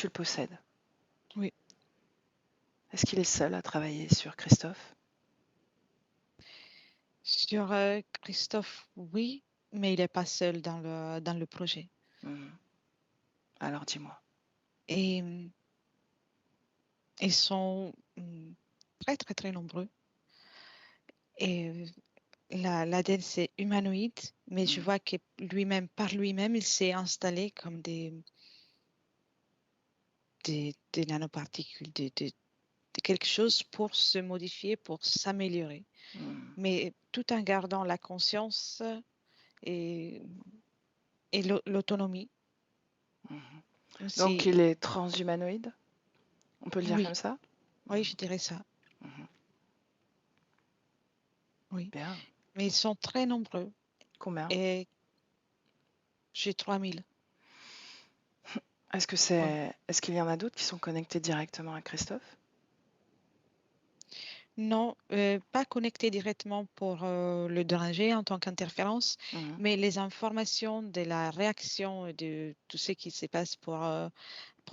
le possèdes. Oui. Est-ce qu'il est seul à travailler sur Christophe? Sur Christophe, oui, mais il n'est pas seul dans le projet. Alors dis-moi. Et ils sont très, très, très nombreux. Et l'ADN, c'est humanoïde, mais je vois que lui-même, par lui-même, il s'est installé comme des nanoparticules, de quelque chose pour se modifier, pour s'améliorer. Mais tout en gardant la conscience et l'autonomie. Donc il est transhumanoïde? On peut le dire Oui, comme ça? oui, je dirais ça. Oui. Bien. Mais ils sont très nombreux. Combien? Et j'ai 3000. Est-ce qu'il y en a d'autres qui sont connectés directement à Christophe? Non, pas connecté directement pour le déranger en tant qu'interférence, mais les informations de la réaction et de tout ce qui se passe pour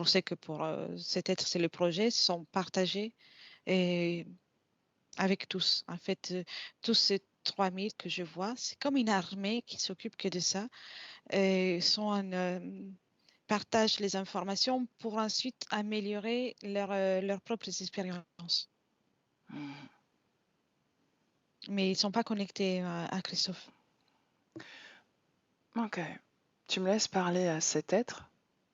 cet être, c'est le projet, sont partagées et avec tous. En fait, tous ces 3000 que je vois, c'est comme une armée qui s'occupe que de ça. Et partagent les informations pour ensuite améliorer leurs propres expériences. Mais ils ne sont pas connectés à Christophe. Ok. Tu me laisses parler à cet être.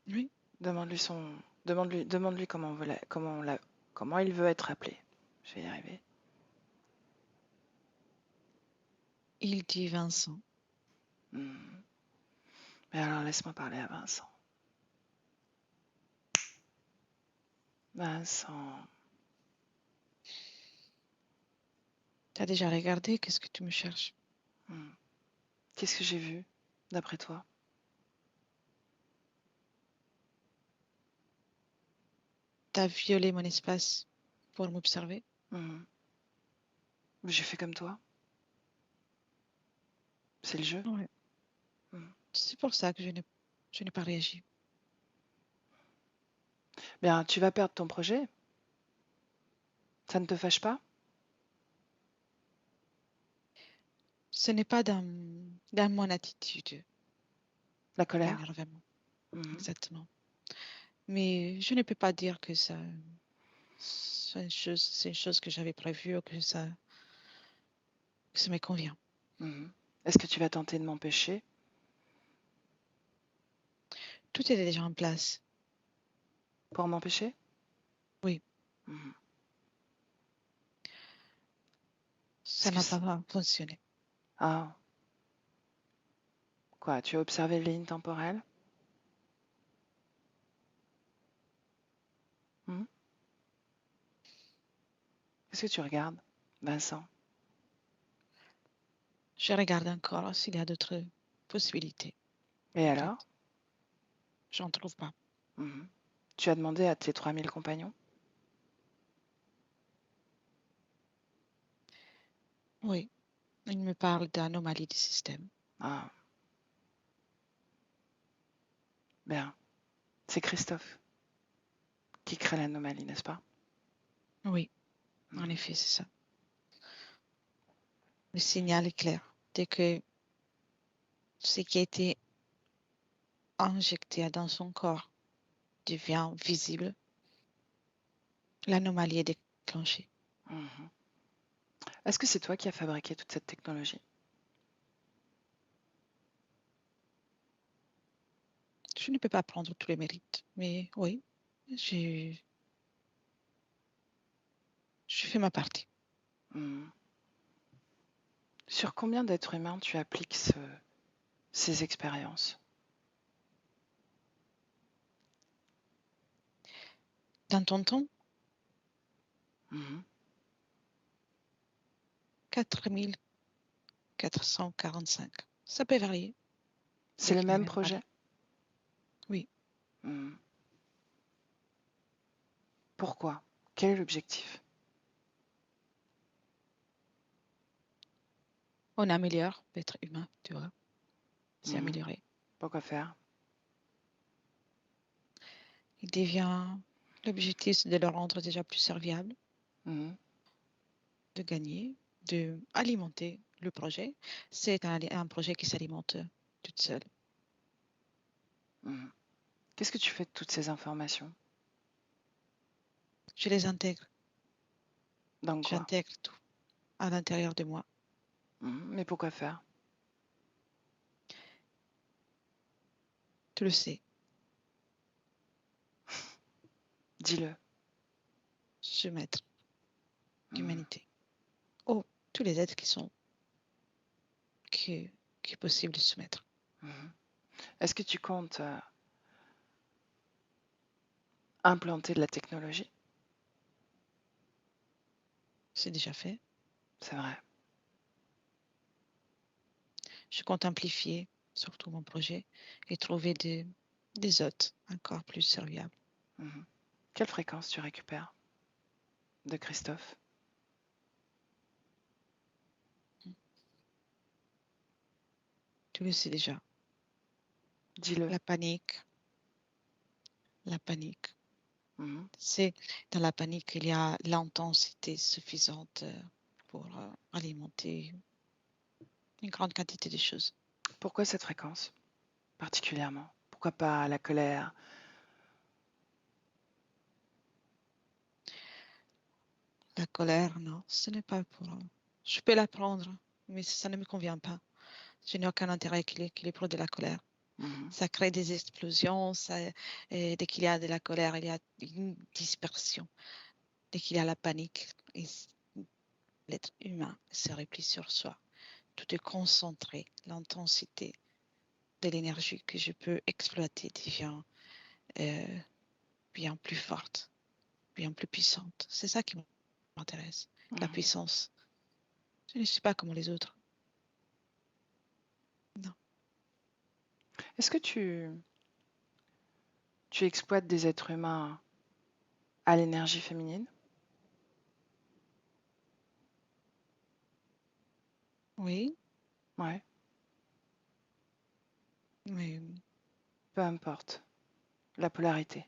Oui. Demande-lui comment il veut être appelé. Je vais y arriver. Il dit Vincent. Mais alors laisse-moi parler à Vincent. Vincent. Tu as déjà regardé? Qu'est-ce que tu me cherches? Qu'est-ce que j'ai vu, d'après toi? Tu as violé mon espace pour m'observer? J'ai fait comme toi. C'est le jeu. Ouais. C'est pour ça que je n'ai pas réagi. Bien, tu vas perdre ton projet. Ça ne te fâche pas? Ce n'est pas dans mon attitude. La colère? L'énervement. Exactement. Mais je ne peux pas dire que c'est une chose que j'avais prévue ou que ça me convient. Est-ce que tu vas tenter de m'empêcher? Tout est déjà en place. Pour m'empêcher? Oui. Ça n'a pas fonctionné. Ah. Quoi, tu as observé les lignes temporelles? Qu'est-ce que tu regardes, Vincent? Je regarde encore s'il y a d'autres possibilités. Et alors? J'en trouve pas. Tu as demandé à tes 3000 compagnons? Oui. Il me parle d'anomalie du système. Ah. Bien. C'est Christophe qui crée l'anomalie, n'est-ce pas? Oui. En effet, c'est ça. Le signal est clair. Dès que ce qui a été injecté dans son corps devient visible, l'anomalie est déclenchée. Est-ce que c'est toi qui as fabriqué toute cette technologie? Je ne peux pas prendre tous les mérites, mais oui, je fais ma partie. Sur combien d'êtres humains tu appliques ces expériences? Dans ton temps, 4000. 445. Ça peut varier. C'est le avec les même mêmes projet? valeurs. Oui. Hmm. Pourquoi? Quel est l'objectif? On améliore l'être humain, tu vois. C'est Mhm. amélioré. Pourquoi faire? Il devient... L'objectif, c'est de le rendre déjà plus serviable, Mhm. de gagner, de alimenter le projet. C'est un projet qui s'alimente toute seule. Mhm. Qu'est-ce que tu fais de toutes ces informations? Je les intègre. Dans quoi? J'intègre tout à l'intérieur de moi. Mhm. Mais pourquoi faire? Tu le sais. Dis-le. Soumettre Mhm. l'humanité. Oh, tous les êtres qui est possible de soumettre. Mhm. Est-ce que tu comptes implanter de la technologie? C'est déjà fait. C'est vrai. Je compte amplifier surtout mon projet et trouver des hôtes encore plus serviables. Mhm. Quelle fréquence tu récupères de Christophe? Tu le sais déjà. Dis-le. La panique. La panique. Mhm. C'est dans la panique qu'il y a l'intensité suffisante pour alimenter une grande quantité de choses. Pourquoi cette fréquence particulièrement? Pourquoi pas la colère? La colère, non, ce n'est pas pour... Je peux la prendre, mais ça ne me convient pas. Je n'ai aucun intérêt qu'il est pro de la colère. Mhm. Ça crée des explosions. Et dès qu'il y a de la colère, il y a une dispersion. Dès qu'il y a la panique, l'être humain se replie sur soi. Tout est concentré. L'intensité de l'énergie que je peux exploiter devient euh, bien plus forte, bien plus puissante. C'est ça qui m'intéresse, la Mhm. puissance. Je ne suis pas comme les autres. Non. Est-ce que tu exploites des êtres humains à l'énergie féminine? Oui, Ouais, mais peu importe. La polarité.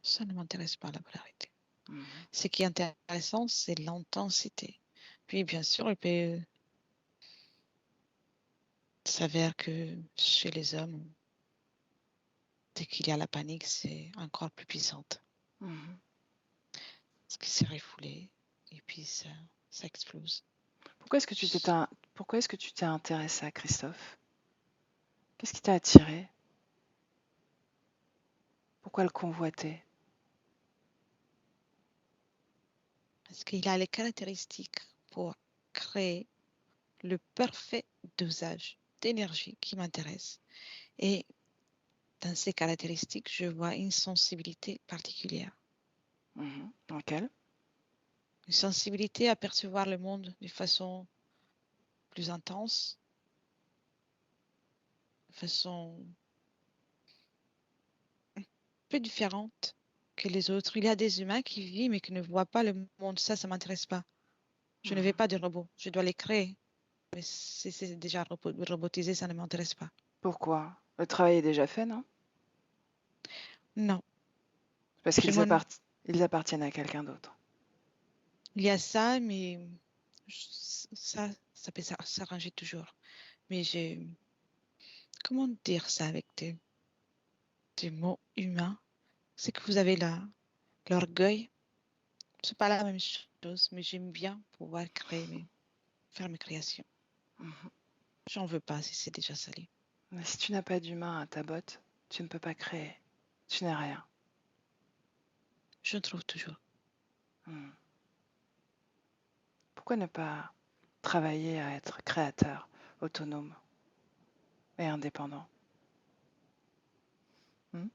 ça ne m'intéresse pas, la polarité. Mhm. Ce qui est intéressant, c'est l'intensité. Puis, bien sûr, il peut s'avère que chez les hommes, dès qu'il y a la panique, c'est encore plus puissante. Mhm. Parce que c'est refoulé et puis ça explose. Pourquoi est-ce que tu t'es intéressé à Christophe? Qu'est-ce qui t'a attiré? Pourquoi le convoiter? Parce qu'il a les caractéristiques pour créer le parfait dosage d'énergie qui m'intéresse. Et dans ces caractéristiques, je vois une sensibilité particulière. Mhm. Lequel? Une sensibilité à percevoir le monde de façon plus intense, de façon un peu différente que les autres. Il y a des humains qui vivent mais qui ne voient pas le monde. Ça m'intéresse pas. Je ne veux Mhm. pas de robots. Je dois les créer. Mais si c'est déjà robotisé, ça ne m'intéresse pas. Pourquoi? Le travail est déjà fait, non? Non. Parce Je m'en... ils appartiennent à quelqu'un d'autre. Il y a ça, mais ça peut s'arranger toujours. Mais comment dire ça avec des mots humains? C'est que vous avez l'orgueil. C'est pas la même chose, mais j'aime bien pouvoir faire mes créations. Mhm. J'en veux pas si c'est déjà salé. Mais si tu n'as pas d'humain à ta botte, tu ne peux pas créer. Tu n'es rien. Je trouve toujours. Mhm. Pourquoi ne pas travailler à être créateur, autonome et indépendant? Hmm.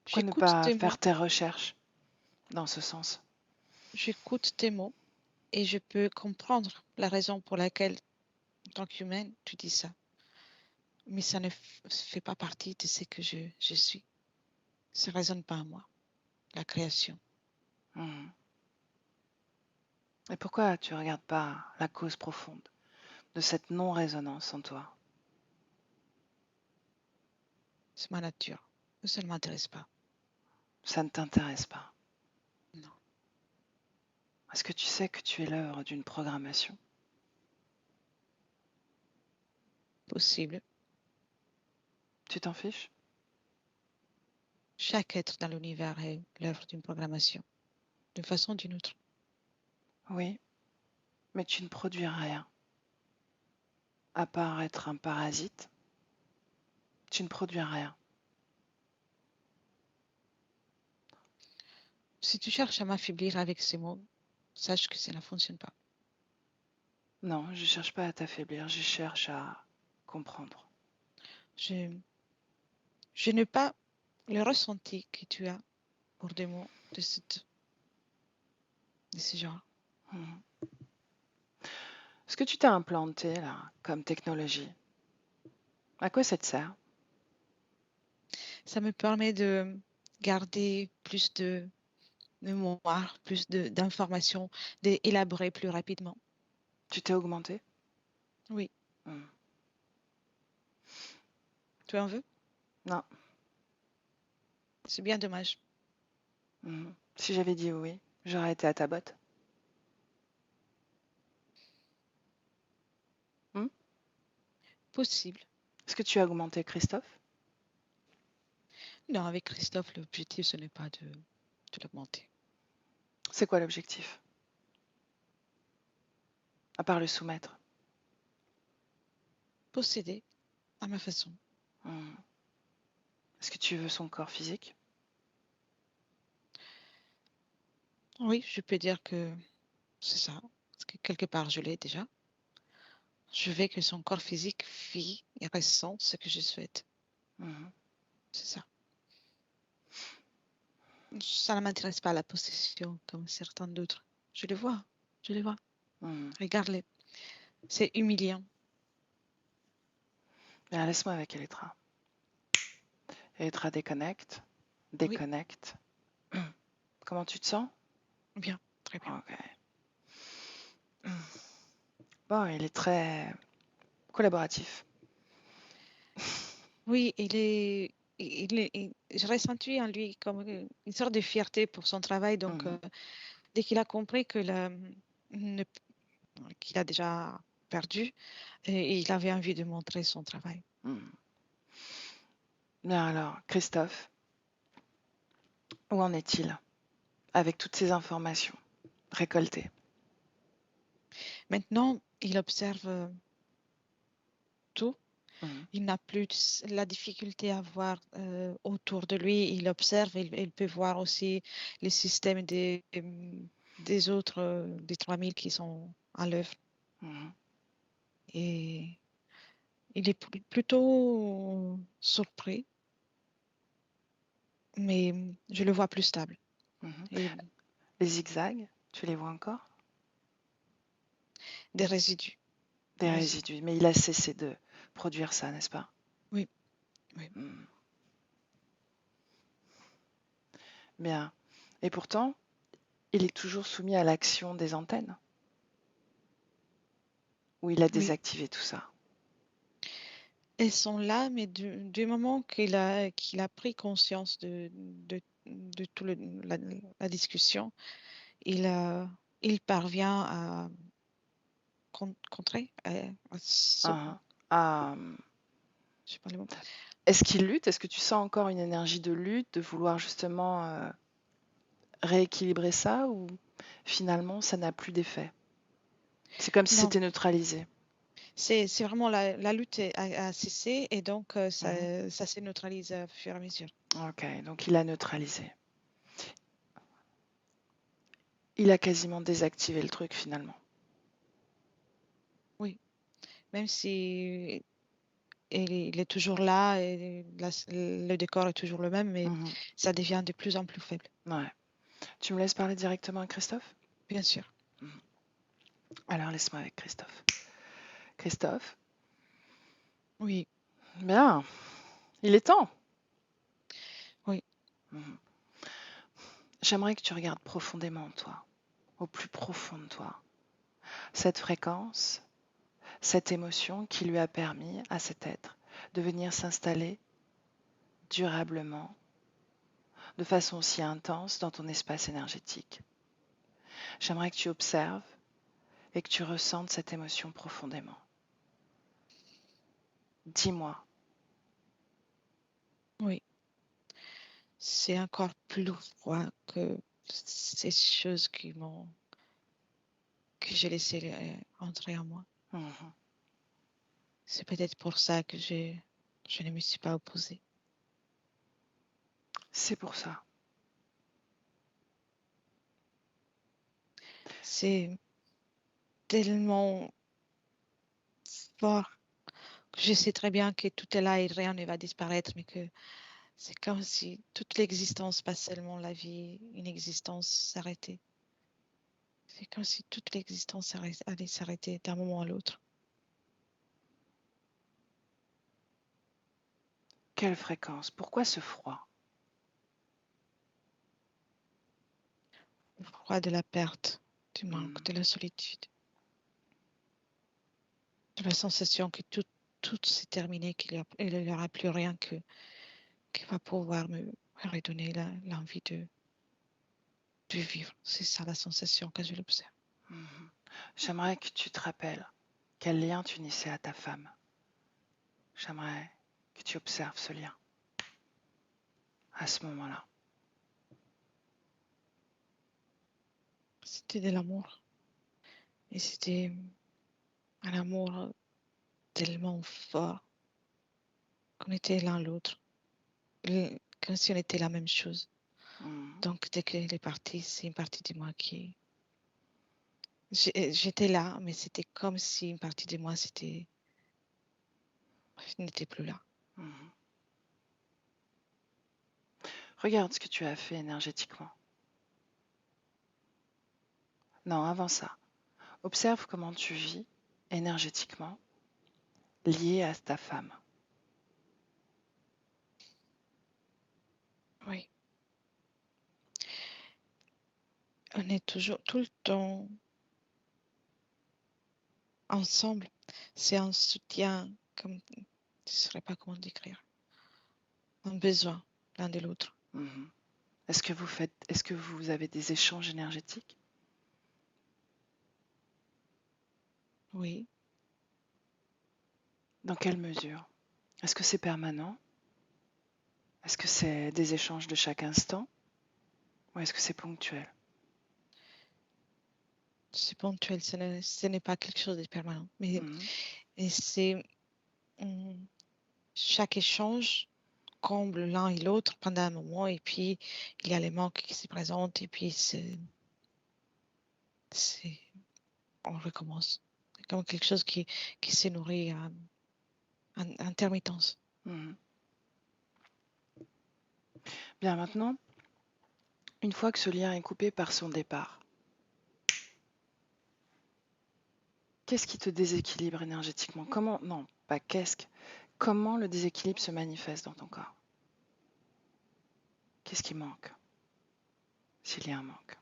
Pourquoi ne J'écoute pas tes faire mots. tes recherches dans ce sens? J'écoute tes mots. Et je peux comprendre la raison pour laquelle, en tant qu'humaine, tu dis ça. Mais ça ne fait pas partie de ce que je suis. Ça ne résonne pas à moi, la création. Mhm. Et pourquoi tu ne regardes pas la cause profonde de cette non-résonance en toi? C'est ma nature. Ça ne m'intéresse pas. Ça ne t'intéresse pas. Non. Est-ce que tu sais que tu es l'œuvre d'une programmation? Possible. Tu t'en fiches? Chaque être dans l'univers est l'œuvre d'une programmation, d'une façon ou d'une autre. Oui, mais tu ne produis rien. À part être un parasite, tu ne produis rien. Si tu cherches à m'affaiblir avec ces mots, sache que ça ne fonctionne pas. Non, je ne cherche pas à t'affaiblir, je cherche à comprendre. Je n'ai pas le ressenti que tu as pour des mots de ce genre. Mhm. Ce que tu t'es implanté là, comme technologie, à quoi ça te sert? Ça me permet de garder plus de mémoire, plus d'informations, d'élaborer plus rapidement. Tu t'es augmenté? Oui, Mhm. tu en veux? Non. C'est bien dommage. Mhm. Si j'avais dit oui, j'aurais été à ta botte. Hmm. Possible. Est-ce que tu as augmenté Christophe? Non, avec Christophe, l'objectif, ce n'est pas de l'augmenter. C'est quoi l'objectif? À part le soumettre. Posséder à ma façon. Hmm. Est-ce que tu veux son corps physique? Oui, je peux dire que c'est ça. Parce que quelque part, je l'ai déjà. Je veux que son corps physique vit et ressent ce que je souhaite. Mhm. C'est ça. Ça ne m'intéresse pas la possession comme certains d'autres. Je les vois. Je les vois. Mhm. Regarde-les. C'est humiliant. Bien, laisse-moi avec Elettra. Elettra déconnecte. Oui, Déconnecte. Comment tu te sens? bien, très bien. Ok. Bon, il est très collaboratif. Oui, j'ai ressenti en lui comme une sorte de fierté pour son travail. Donc, Mhm. dès qu'il a compris ne- qu'il a déjà perdu, et il avait envie de montrer son travail. Mhm. Bien alors, Christophe, où en est-il avec toutes ces informations récoltées? Maintenant, il observe tout. Mhm. Il n'a plus la difficulté à voir autour de lui. Il observe, il peut voir aussi les systèmes des autres, des 3000 qui sont à l'œuvre. Mhm. Et il est plutôt surpris, mais je le vois plus stable. Mhm. Et Les zigzags, tu les vois encore? des résidus. Des résidus. Mais il a cessé de produire ça, n'est-ce pas? Oui, oui. Mhm. Bien. Et pourtant, il est toujours soumis à l'action des antennes, où il a Oui. désactivé tout ça. Elles sont là, mais du moment qu'il a pris conscience de toute la discussion, il parvient à contrer, Ah, ah. je sais pas le mot. Est-ce qu'il lutte? Est-ce que tu sens encore une énergie de lutte, de vouloir justement rééquilibrer ça, ou finalement ça n'a plus d'effet? C'est comme si Non, c'était neutralisé. c'est vraiment la lutte a cessé et donc Mhm. ça s'est neutralisé au fur et à mesure. Ok, donc il a neutralisé. Il a quasiment désactivé le truc finalement. Oui, même si il est toujours là et le décor est toujours le même, mais Mhm. ça devient de plus en plus faible, Ouais. Tu me laisses parler directement à Christophe? bien sûr. Mhm. Alors laisse-moi avec Christophe. Christophe, Oui, bien, il est temps. oui, Mhm. J'aimerais que tu regardes profondément en toi, au plus profond de toi, cette fréquence, cette émotion qui lui a permis à cet être de venir s'installer durablement, de façon aussi intense dans ton espace énergétique. J'aimerais que tu observes et que tu ressentes cette émotion profondément. Dis-moi, oui. C'est encore plus froid que ces choses que j'ai laissées entrer en moi. mhm, C'est peut-être pour ça que je ne me suis pas opposée. c'est pour ça. C'est tellement fort que je sais très bien que tout est là et rien ne va disparaître, mais que c'est comme si toute l'existence, pas seulement la vie, une existence s'arrêtait. C'est comme si toute l'existence allait s'arrêter d'un moment à l'autre. Quelle fréquence? Pourquoi ce froid? Le froid de la perte, du manque, Mhm, de la solitude, de la sensation que tout s'est terminé, qu'il n'y aura plus rien qui va pouvoir me redonner l'envie de vivre. C'est ça la sensation que je l'observe. mhm. J'aimerais que tu te rappelles quel lien tu unissais à ta femme. J'aimerais que tu observes ce lien à ce moment-là. C'était de l'amour. Et c'était un amour tellement fort qu'on était l'un l'autre, comme si on était la même chose. Mhm, Donc, dès qu'elle est partie, c'est une partie de moi qui... J'étais là, mais c'était comme si une partie de moi, n'était plus là. mhm. Regarde ce que tu as fait énergétiquement. Non, avant ça, observe comment tu vis énergétiquement lié à ta femme. Oui. On est toujours, tout le temps ensemble. C'est un soutien, comme, je ne saurais pas comment décrire. Un besoin l'un de l'autre. Mhm. Est-ce que vous avez des échanges énergétiques? Oui. Dans quelle mesure? Est-ce que c'est permanent? Est-ce que c'est des échanges de chaque instant? Ou est-ce que c'est ponctuel? C'est ponctuel, ce n'est pas quelque chose de permanent. Mais Mhm, et c'est hum, chaque échange comble l'un et l'autre pendant un moment et puis il y a les manques qui se présentent et puis c'est, on recommence. C'est comme quelque chose qui se nourrit en intermittence. mhm. Bien, maintenant, une fois que ce lien est coupé par son départ, qu'est-ce qui te déséquilibre énergétiquement? Comment, non, pas comment le déséquilibre se manifeste dans ton corps? Qu'est-ce qui manque, s'il y a un manque?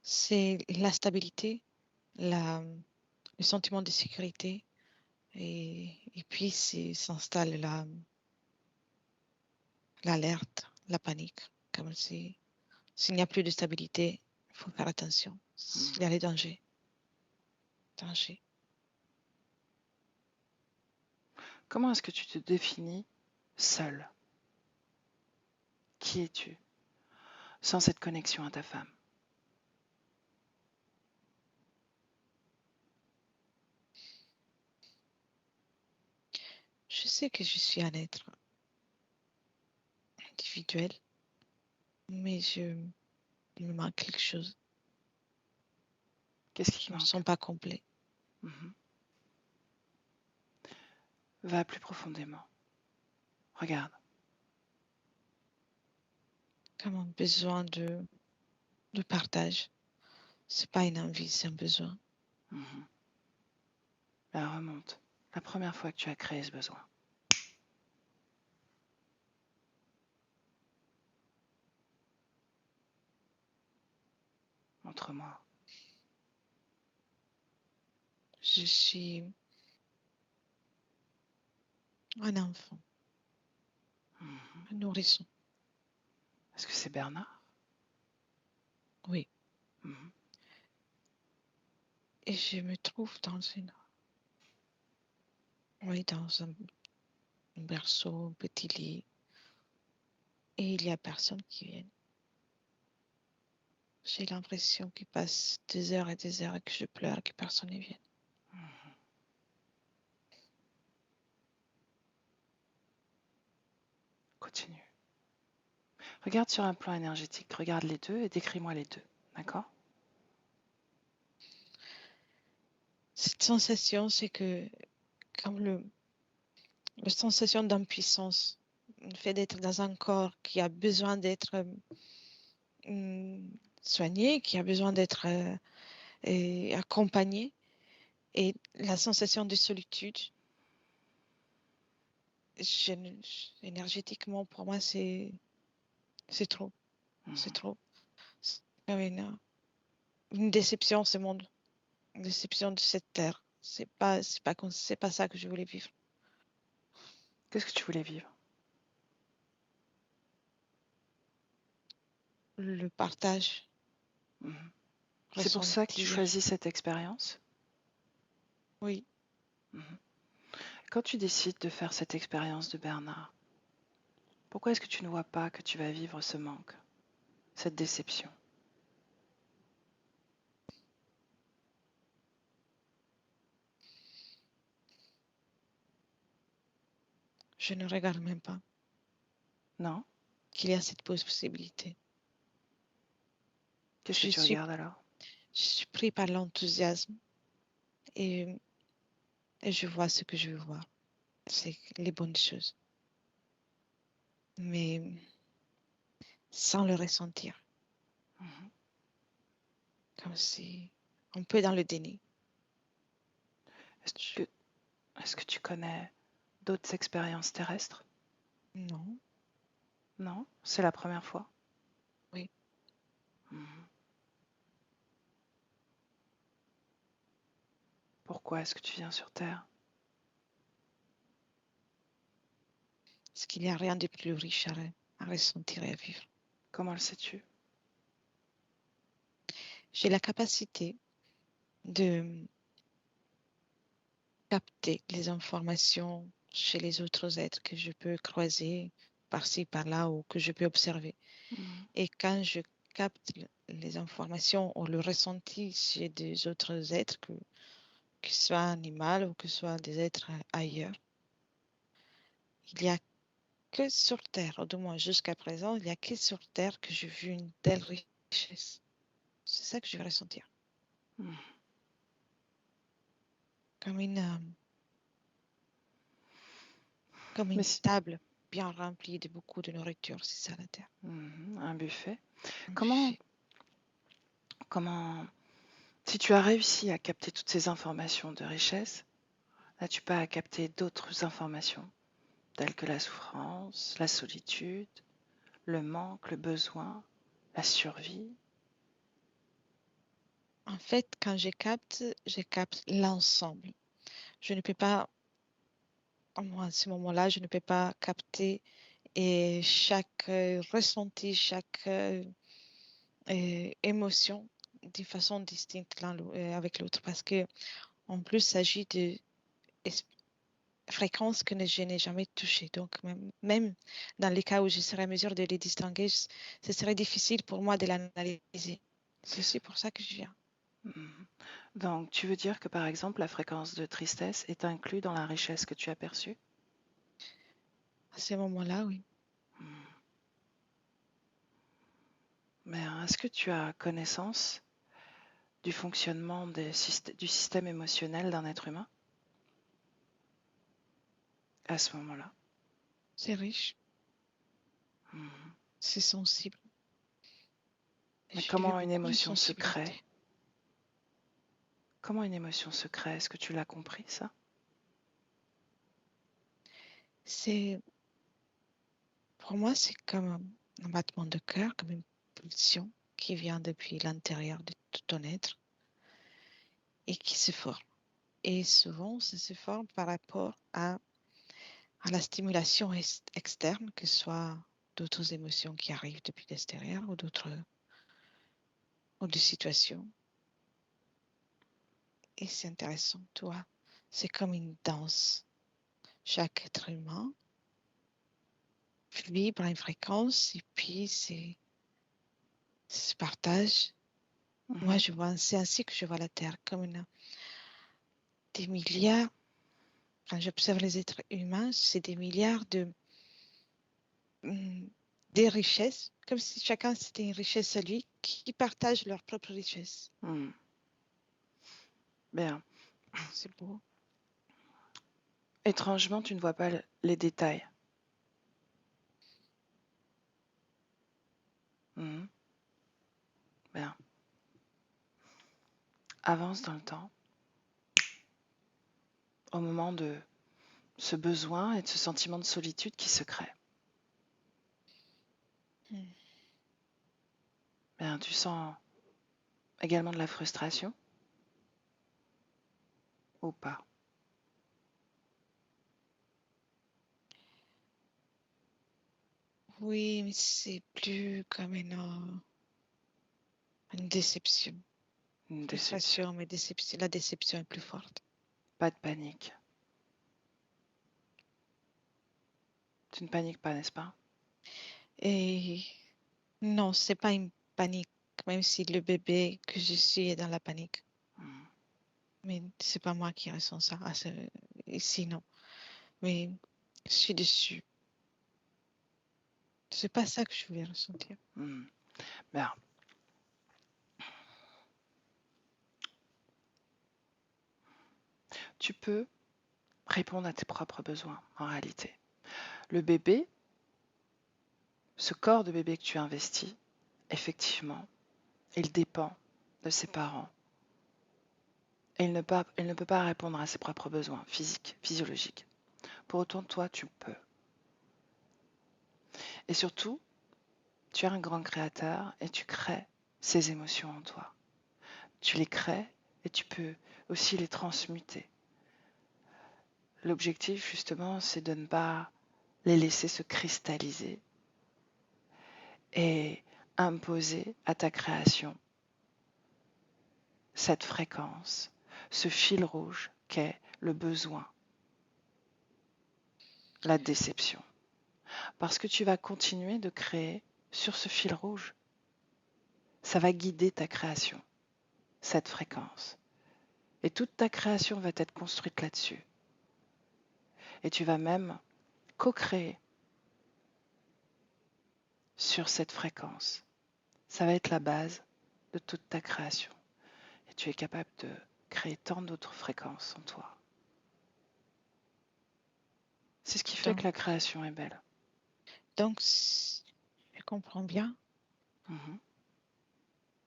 C'est la stabilité, le sentiment de sécurité et puis s'installe l'alerte, la panique, comme si s'il n'y a plus de stabilité, il faut faire attention. Il y Mhm. a les dangers. Danger. Comment est-ce que tu te définis seul? Qui es-tu sans cette connexion à ta femme? Je sais que je suis un être individuel, mais il me manque quelque chose. Qu'est-ce qui Je te ne me manque? sens pas complet. Mhm. Va plus profondément. Regarde. Comme un besoin de partage. C'est pas une envie, c'est un besoin. Mhm. Là, remonte. La première fois que tu as créé ce besoin. Montre-moi. Je suis un enfant, Mhm. un nourrisson. Est-ce que c'est Bernard? Oui. Mhm. Et je me trouve dans dans un berceau, un petit lit. Et il y a personne qui vient. J'ai l'impression qu'il passe des heures et des heures et que je pleure et que personne ne vient. Mhm. Continue. Regarde sur un plan énergétique. Regarde les deux et décris-moi les deux. D'accord? Cette sensation, c'est que comme la sensation d'impuissance, le fait d'être dans un corps qui a besoin d'être soigné, qui a besoin d'être accompagné, et la sensation de solitude, je ne- énergétiquement, pour moi, c'est trop. C'est Mhm. trop. C'est comme une déception, ce monde, une déception de cette terre. C'est pas ça que je voulais vivre. Qu'est-ce que tu voulais vivre? Le partage, Mhm. C'est pour ça que tu ressentir, choisis cette expérience? oui. Mhm. Quand tu décides de faire cette expérience de Bernard, pourquoi est-ce que tu ne vois pas que tu vas vivre ce manque, cette déception? Je ne regarde même pas Non? qu'il y a cette possibilité. Qu'est-ce que Je tu suis, regardes alors? je suis pris par l'enthousiasme et, et je vois ce que je veux voir. C'est les bonnes choses, mais sans le ressentir, Mhm. comme si on peut dans le déni. Est-ce Je- que, est-ce que tu connais d'autres expériences terrestres? non, Non? C'est la première fois? oui. Mhm. Pourquoi est-ce que tu viens sur Terre? Parce qu'il n'y a rien de plus riche à ressentir et à vivre. Comment le sais-tu? J'ai la capacité de capter les informations chez les autres êtres que je peux croiser par-ci, par-là ou que je peux observer. Mhm. Et quand je capte les informations ou le ressenti chez des autres êtres, que ce soit animal ou que ce soit des êtres ailleurs, il n'y a que sur Terre, ou du moins jusqu'à présent, il n'y a que sur Terre que j'ai vu une telle richesse. C'est ça que je vais ressentir. Mhm. Comme comme Mais une si- table bien remplie de beaucoup de nourriture, c'est ça la Terre. Mhm. Un buffet. Un Comment, buffet. comment, si tu as réussi à capter toutes ces informations de richesse, as-tu pas à capter d'autres informations, telles que la souffrance, la solitude, le manque, le besoin, la survie? En fait, quand je capte l'ensemble. Je ne peux pas, à ce moment-là, je ne peux pas capter et chaque ressenti, chaque émotion d'une façon distincte avec l'autre parce que en plus, il s'agit de es- fréquences que je n'ai jamais touchées. Donc, même dans les cas où je serais en mesure de les distinguer, ce serait difficile pour moi de l'analyser. C'est aussi pour ça que je viens. Mhm. Donc, tu veux dire que par exemple, la fréquence de tristesse est inclue dans la richesse que tu as perçue? À ce moment-là, oui. Mhm. Mais est-ce que tu as connaissance du fonctionnement du système émotionnel d'un être humain à ce moment-là? C'est riche, Mhm. c'est sensible. Mais J'ai vu comment une beaucoup de émotion se crée? sensibilité. Comment une émotion se crée? Est-ce que tu l'as compris, ça? Pour moi, c'est comme un battement de cœur, comme une pulsion qui vient depuis l'intérieur de tout ton être et qui se forme. Et souvent, ça se forme par rapport à la stimulation externe, que ce soit d'autres émotions qui arrivent depuis l'extérieur ou des situations. Et c'est intéressant, toi. C'est comme une danse. Chaque être humain vibre à une fréquence et puis ça se partage. Moi, c'est ainsi que je vois la Terre, comme des milliards. Quand j'observe les êtres humains, c'est des milliards des richesses, comme si chacun c'était une richesse à lui, qui partagent leur propre richesse. Bien. C'est beau. Étrangement, tu ne vois pas les détails. Bien. Avance dans le temps, au moment de ce besoin et de ce sentiment de solitude qui se crée. Bien, tu sens également de la frustration ou pas? Oui, mais c'est plus comme une déception. Une déception. Frustration, mais la déception est plus forte. Pas de panique. Tu ne paniques pas, n'est-ce pas? Et non, c'est pas une panique, même si le bébé que je suis est dans la panique. Mais c'est pas moi qui ressens ça. Ici, non. Mais je suis dessus. C'est pas ça que je voulais ressentir. Bien. Tu peux répondre à tes propres besoins, en réalité. Le bébé, ce corps de bébé que tu investis, effectivement, il dépend de ses parents. Et il ne peut pas répondre à ses propres besoins physiques, physiologiques. Pour autant, toi, tu peux. Et surtout, tu es un grand créateur et tu crées ces émotions en toi. Tu les crées et tu peux aussi les transmuter. L'objectif, justement, c'est de ne pas les laisser se cristalliser et imposer à ta création cette fréquence, ce fil rouge qu'est le besoin, la déception. Parce que tu vas continuer de créer sur ce fil rouge. Ça va guider ta création, cette fréquence. Et toute ta création va être construite là-dessus. Et tu vas même co-créer sur cette fréquence. Ça va être la base de toute ta création. Et tu es capable de créer tant d'autres fréquences en toi. C'est ce qui fait que la création est belle. Donc, je comprends bien.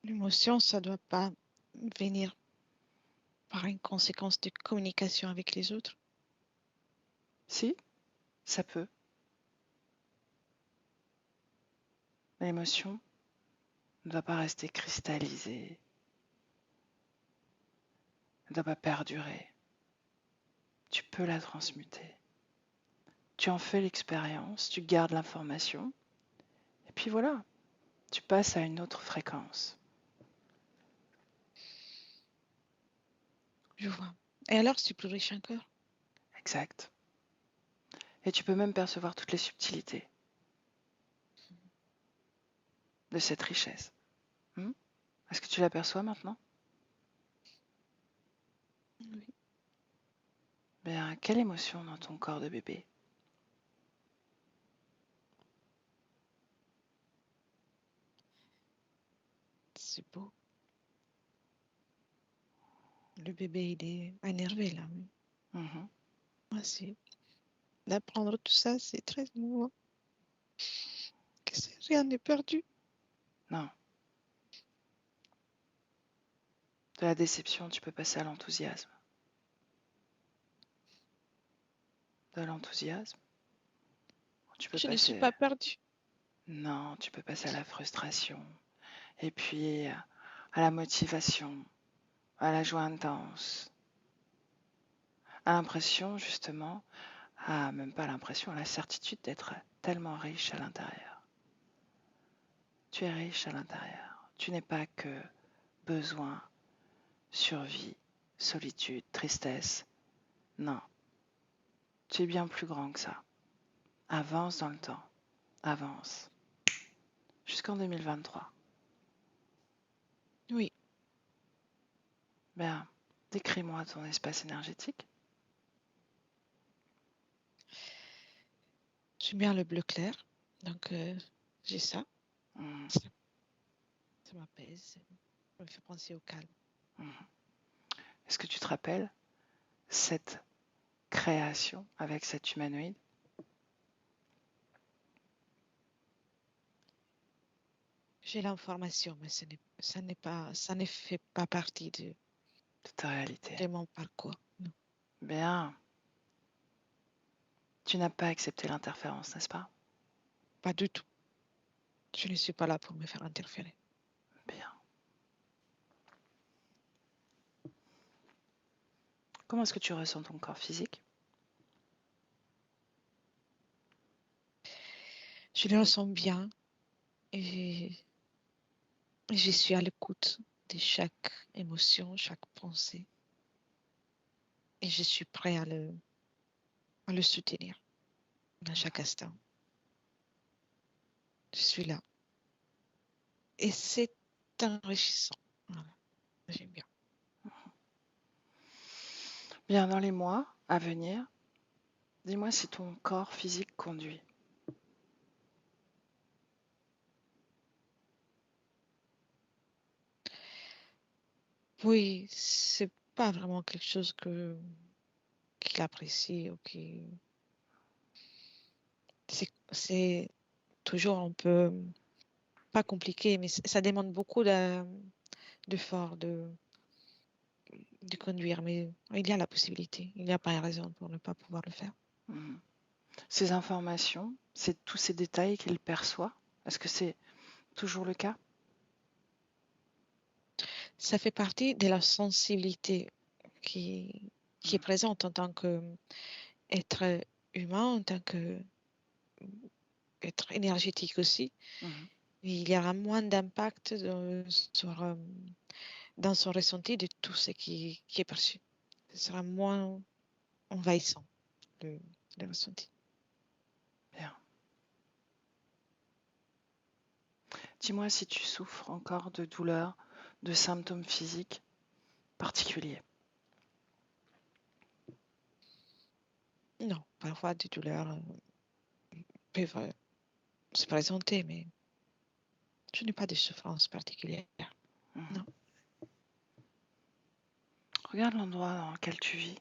L'émotion, ça ne doit pas venir par une conséquence de communication avec les autres. Si, ça peut. L'émotion ne doit pas rester cristallisée, ne doit pas perdurer. Tu peux la transmuter. Tu en fais l'expérience, tu gardes l'information, et puis voilà, tu passes à une autre fréquence. Je vois. Et alors, c'est plus riche encore. Exact. Et tu peux même percevoir toutes les subtilités de cette richesse. Est-ce que tu l'aperçois maintenant? Oui. Bien, quelle émotion dans ton corps de bébé? C'est beau. Le bébé, il est énervé là. Moi, d'apprendre tout ça, c'est très nouveau. Rien n'est perdu. Non. De la déception, tu peux passer à l'enthousiasme. De l'enthousiasme, tu peux Je ne suis passer... pas perdue. Non, tu peux passer à la frustration. Et puis à la motivation, à la joie intense, à l'impression justement, même pas l'impression, à la certitude d'être tellement riche à l'intérieur. Tu es riche à l'intérieur. Tu n'es pas que besoin, survie, solitude, tristesse. Non, tu es bien plus grand que ça. Avance dans le temps. Avance. Jusqu'en 2023. Oui, Bien, décris-moi ton espace énergétique. j'aime bien le bleu clair. Donc, j'ai ça. Mhm, Ça, ça m'apaise. Ça me fait penser au calme. mhm. Est-ce que tu te rappelles cette création avec cet humanoïde? J'ai l'information, mais ça ne fait pas partie De ta réalité. de mon parcours. Non, Bien. Tu n'as pas accepté l'interférence, n'est-ce pas? pas du tout. Je ne suis pas là pour me faire interférer. Bien. Comment est-ce que tu ressens ton corps physique? Je le ressens bien et je suis à l'écoute de chaque émotion, chaque pensée. Et je suis prêt à le soutenir dans chaque instant. Je suis là. Et c'est enrichissant. Voilà, j'aime bien. Bien, dans les mois à venir, dis-moi si ton corps physique conduit. Oui, c'est pas vraiment quelque chose qu'il apprécie ou c'est toujours un peu pas compliqué, mais ça demande beaucoup d'efforts de conduire. Mais il y a la possibilité. Il n'y a pas une raison pour ne pas pouvoir le faire. Mhm. Ces informations, c'est tous ces détails qu'il perçoit. Est-ce que c'est toujours le cas? Ça fait partie de la sensibilité qui est présente en tant qu'être humain, en tant qu'être énergétique aussi. Mhm. Il y aura moins d'impact dans son ressenti de tout ce qui est perçu. Ce sera moins envahissant, le, le ressenti. Bien. Dis-moi si tu souffres encore de douleurs, de symptômes physiques particuliers. Non, parfois des douleurs peuvent se présenter, mais je n'ai pas de souffrance particulière. Mhm. Non. Regarde l'endroit dans lequel tu vis.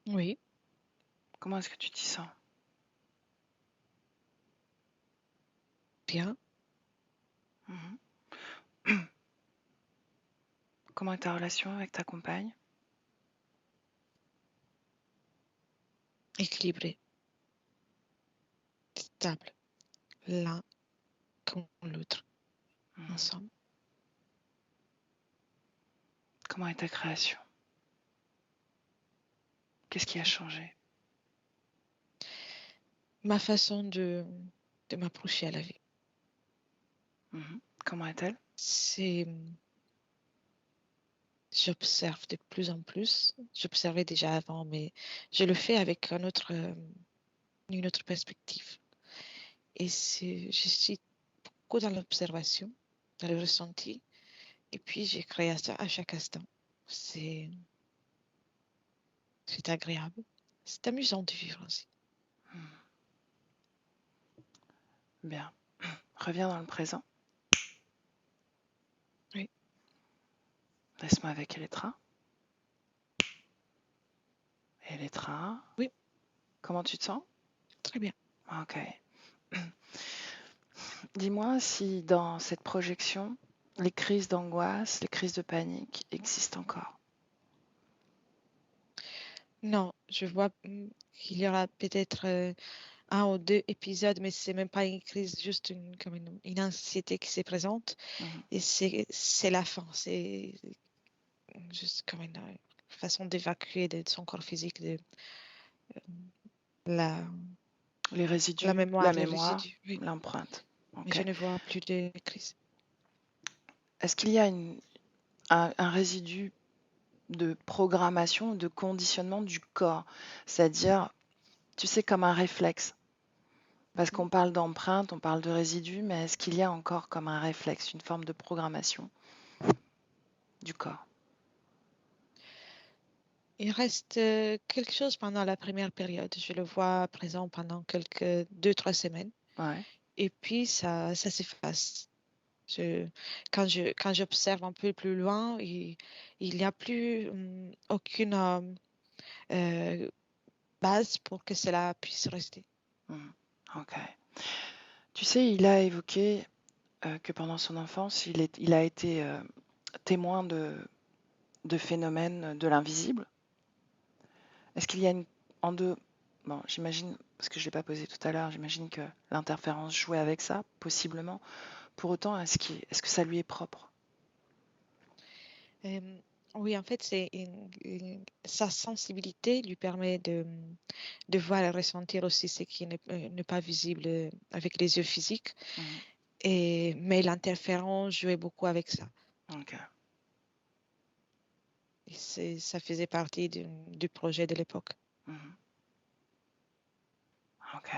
Oui, Comment est-ce que tu t'y sens? bien, Mhm. Comment est ta relation avec ta compagne? équilibré, stable, l'un comme l'autre, Mhm. ensemble. Comment est ta création? Qu'est-ce qui a changé? Ma façon de m'approcher à la vie, Mhm. Comment est-elle? c'est j'observe de plus en plus. J'observais déjà avant, mais je le fais avec une autre perspective. Et je suis beaucoup dans l'observation, dans le ressenti. Et puis, j'ai créé ça à chaque instant. C'est, c'est agréable. C'est amusant de vivre ainsi. Mhm. Bien. Reviens dans le présent. Oui, Laisse-moi avec Elettra. Elettra, oui, comment tu te sens? très bien. Ok. Dis-moi si dans cette projection, les crises d'angoisse, les crises de panique existent encore. Non, je vois qu'il y aura peut-être un ou deux épisodes, mais c'est même pas une crise, juste comme une anxiété qui se présente. Mhm. Et c'est la fin. C'est juste comme une façon d'évacuer de son corps physique la, Les la résidus, la mémoire, les mémoire, résidus. Oui, l'empreinte. mais Ok. je ne vois plus de crise. Est-ce qu'il y a un résidu de programmation, de conditionnement du corps? C'est-à-dire, tu sais, comme un réflexe. Parce qu'on parle d'empreinte, on parle de résidus, mais est-ce qu'il y a encore comme un réflexe, une forme de programmation du corps? Il reste quelque chose pendant la première période. Je le vois présent pendant quelques 2-3 semaines. Ouais. Et puis, ça s'efface. Quand j'observe un peu plus loin, il n'y a plus aucune base pour que cela puisse rester. Mhm. Ok. Tu sais, il a évoqué que pendant son enfance, il a été témoin de phénomènes de l'invisible. Est-ce qu'il y a en deux... Bon, j'imagine, parce que je ne l'ai pas posé tout à l'heure, j'imagine que l'interférence jouait avec ça, possiblement. Pour autant, est-ce que ça lui est propre? Euh, oui, en fait, sa sensibilité lui permet de voir et ressentir aussi ce qui n'est pas visible avec les yeux physiques. Mhm. Mais l'interférence jouait beaucoup avec ça. Ok. Et ça faisait partie du projet de l'époque. Mhm. Ok.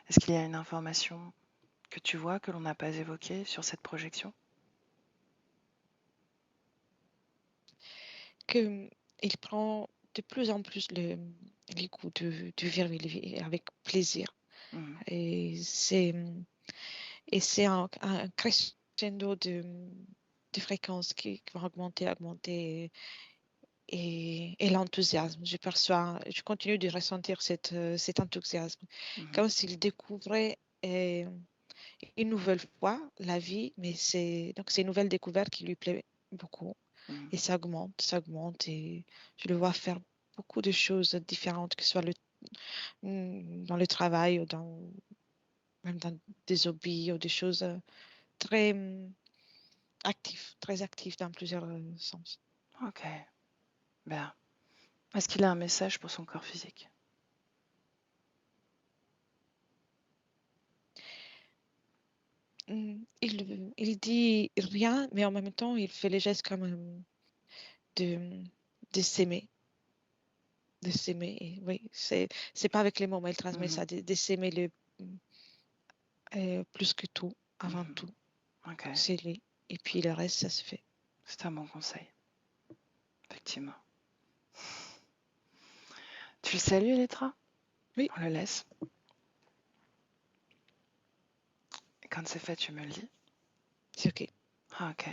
Est-ce qu'il y a une information que tu vois que l'on n'a pas évoquée sur cette projection? Il prend de plus en plus les coups du viril avec plaisir. Mhm. Et c'est un crescendo de fréquences qui va augmenter. Et l'enthousiasme. Je continue de ressentir cet enthousiasme, Mhm. comme s'il découvrait une nouvelle fois la vie, mais c'est une nouvelle découverte qui lui plaît beaucoup. Mhm. Et ça augmente, et je le vois faire beaucoup de choses différentes, que ce soit dans le travail ou même dans des hobbies ou des choses très très actives dans plusieurs sens. Ok. Bien. Est-ce qu'il a un message pour son corps physique? Il dit rien, mais en même temps, il fait les gestes comme de, de s'aimer. De s'aimer. Et oui, c'est pas avec les mots, mais il transmet Mhm. ça, de s'aimer plus que tout, avant Mhm. tout. Ok. C'est lui. Et puis le reste, ça se fait. C'est un bon conseil, effectivement. Tu le salues, Elettra? Oui, On le laisse. Et quand c'est fait, tu me le dis. c'est OK. Ok.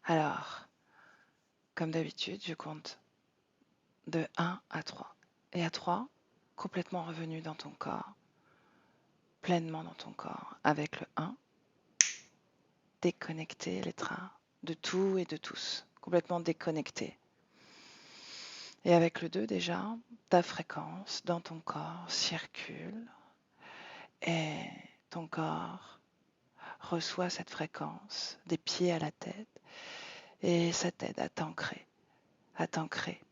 Alors, comme d'habitude, je compte de 1 à 3. Et à 3, complètement revenu dans ton corps, pleinement dans ton corps. Avec le 1, déconnecté, Elettra, de tout et de tous. Complètement déconnecté. Et avec le 2 déjà, ta fréquence dans ton corps circule et ton corps reçoit cette fréquence des pieds à la tête et ça t'aide à t'ancrer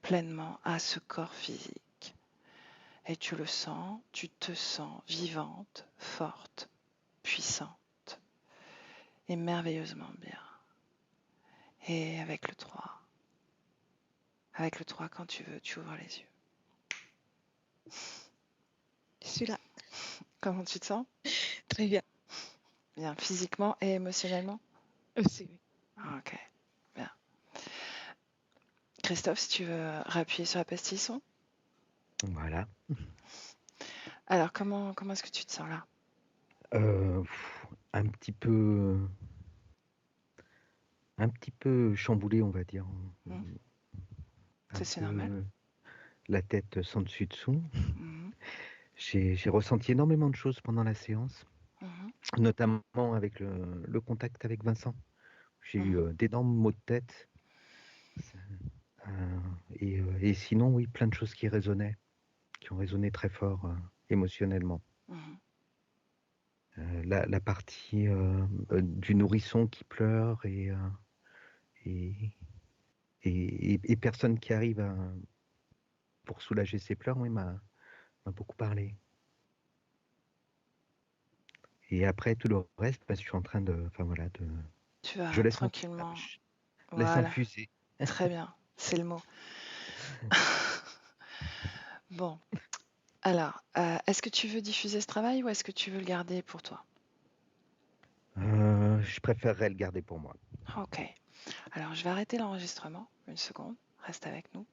pleinement à ce corps physique. Et tu le sens, tu te sens vivante, forte, puissante et merveilleusement bien. Et avec le 3, quand tu veux, tu ouvres les yeux. Celui-là, Comment tu te sens? très bien. Bien, physiquement et émotionnellement? Aussi, oui. Ok, bien. Christophe, si tu veux appuyer sur la pastille son. Voilà. Alors, comment est-ce que tu te sens là? Un petit peu chamboulé, on va dire. Hmm. Un C'est normal. peu la tête sans dessus dessous. Mhm. J'ai ressenti énormément de choses pendant la séance. Mhm, notamment avec le contact avec Vincent. J'ai eu mhm, d'énormes maux de tête. Ça- et sinon, oui, plein de choses qui ont résonné très fort émotionnellement. mhm. La partie du nourrisson qui pleure et, et personne qui arrive pour soulager ses pleurs, oui, m'a beaucoup parlé. Et après, tout le reste, bah, je suis en train de... Enfin voilà, Tu je vas laisse, tranquillement. je laisse Voilà, infuser. très bien, c'est le mot. Bon, alors, est-ce que tu veux diffuser ce travail ou est-ce que tu veux le garder pour toi? Je préférerais le garder pour moi. Ok. Alors, je vais arrêter l'enregistrement. Une seconde. Reste avec nous.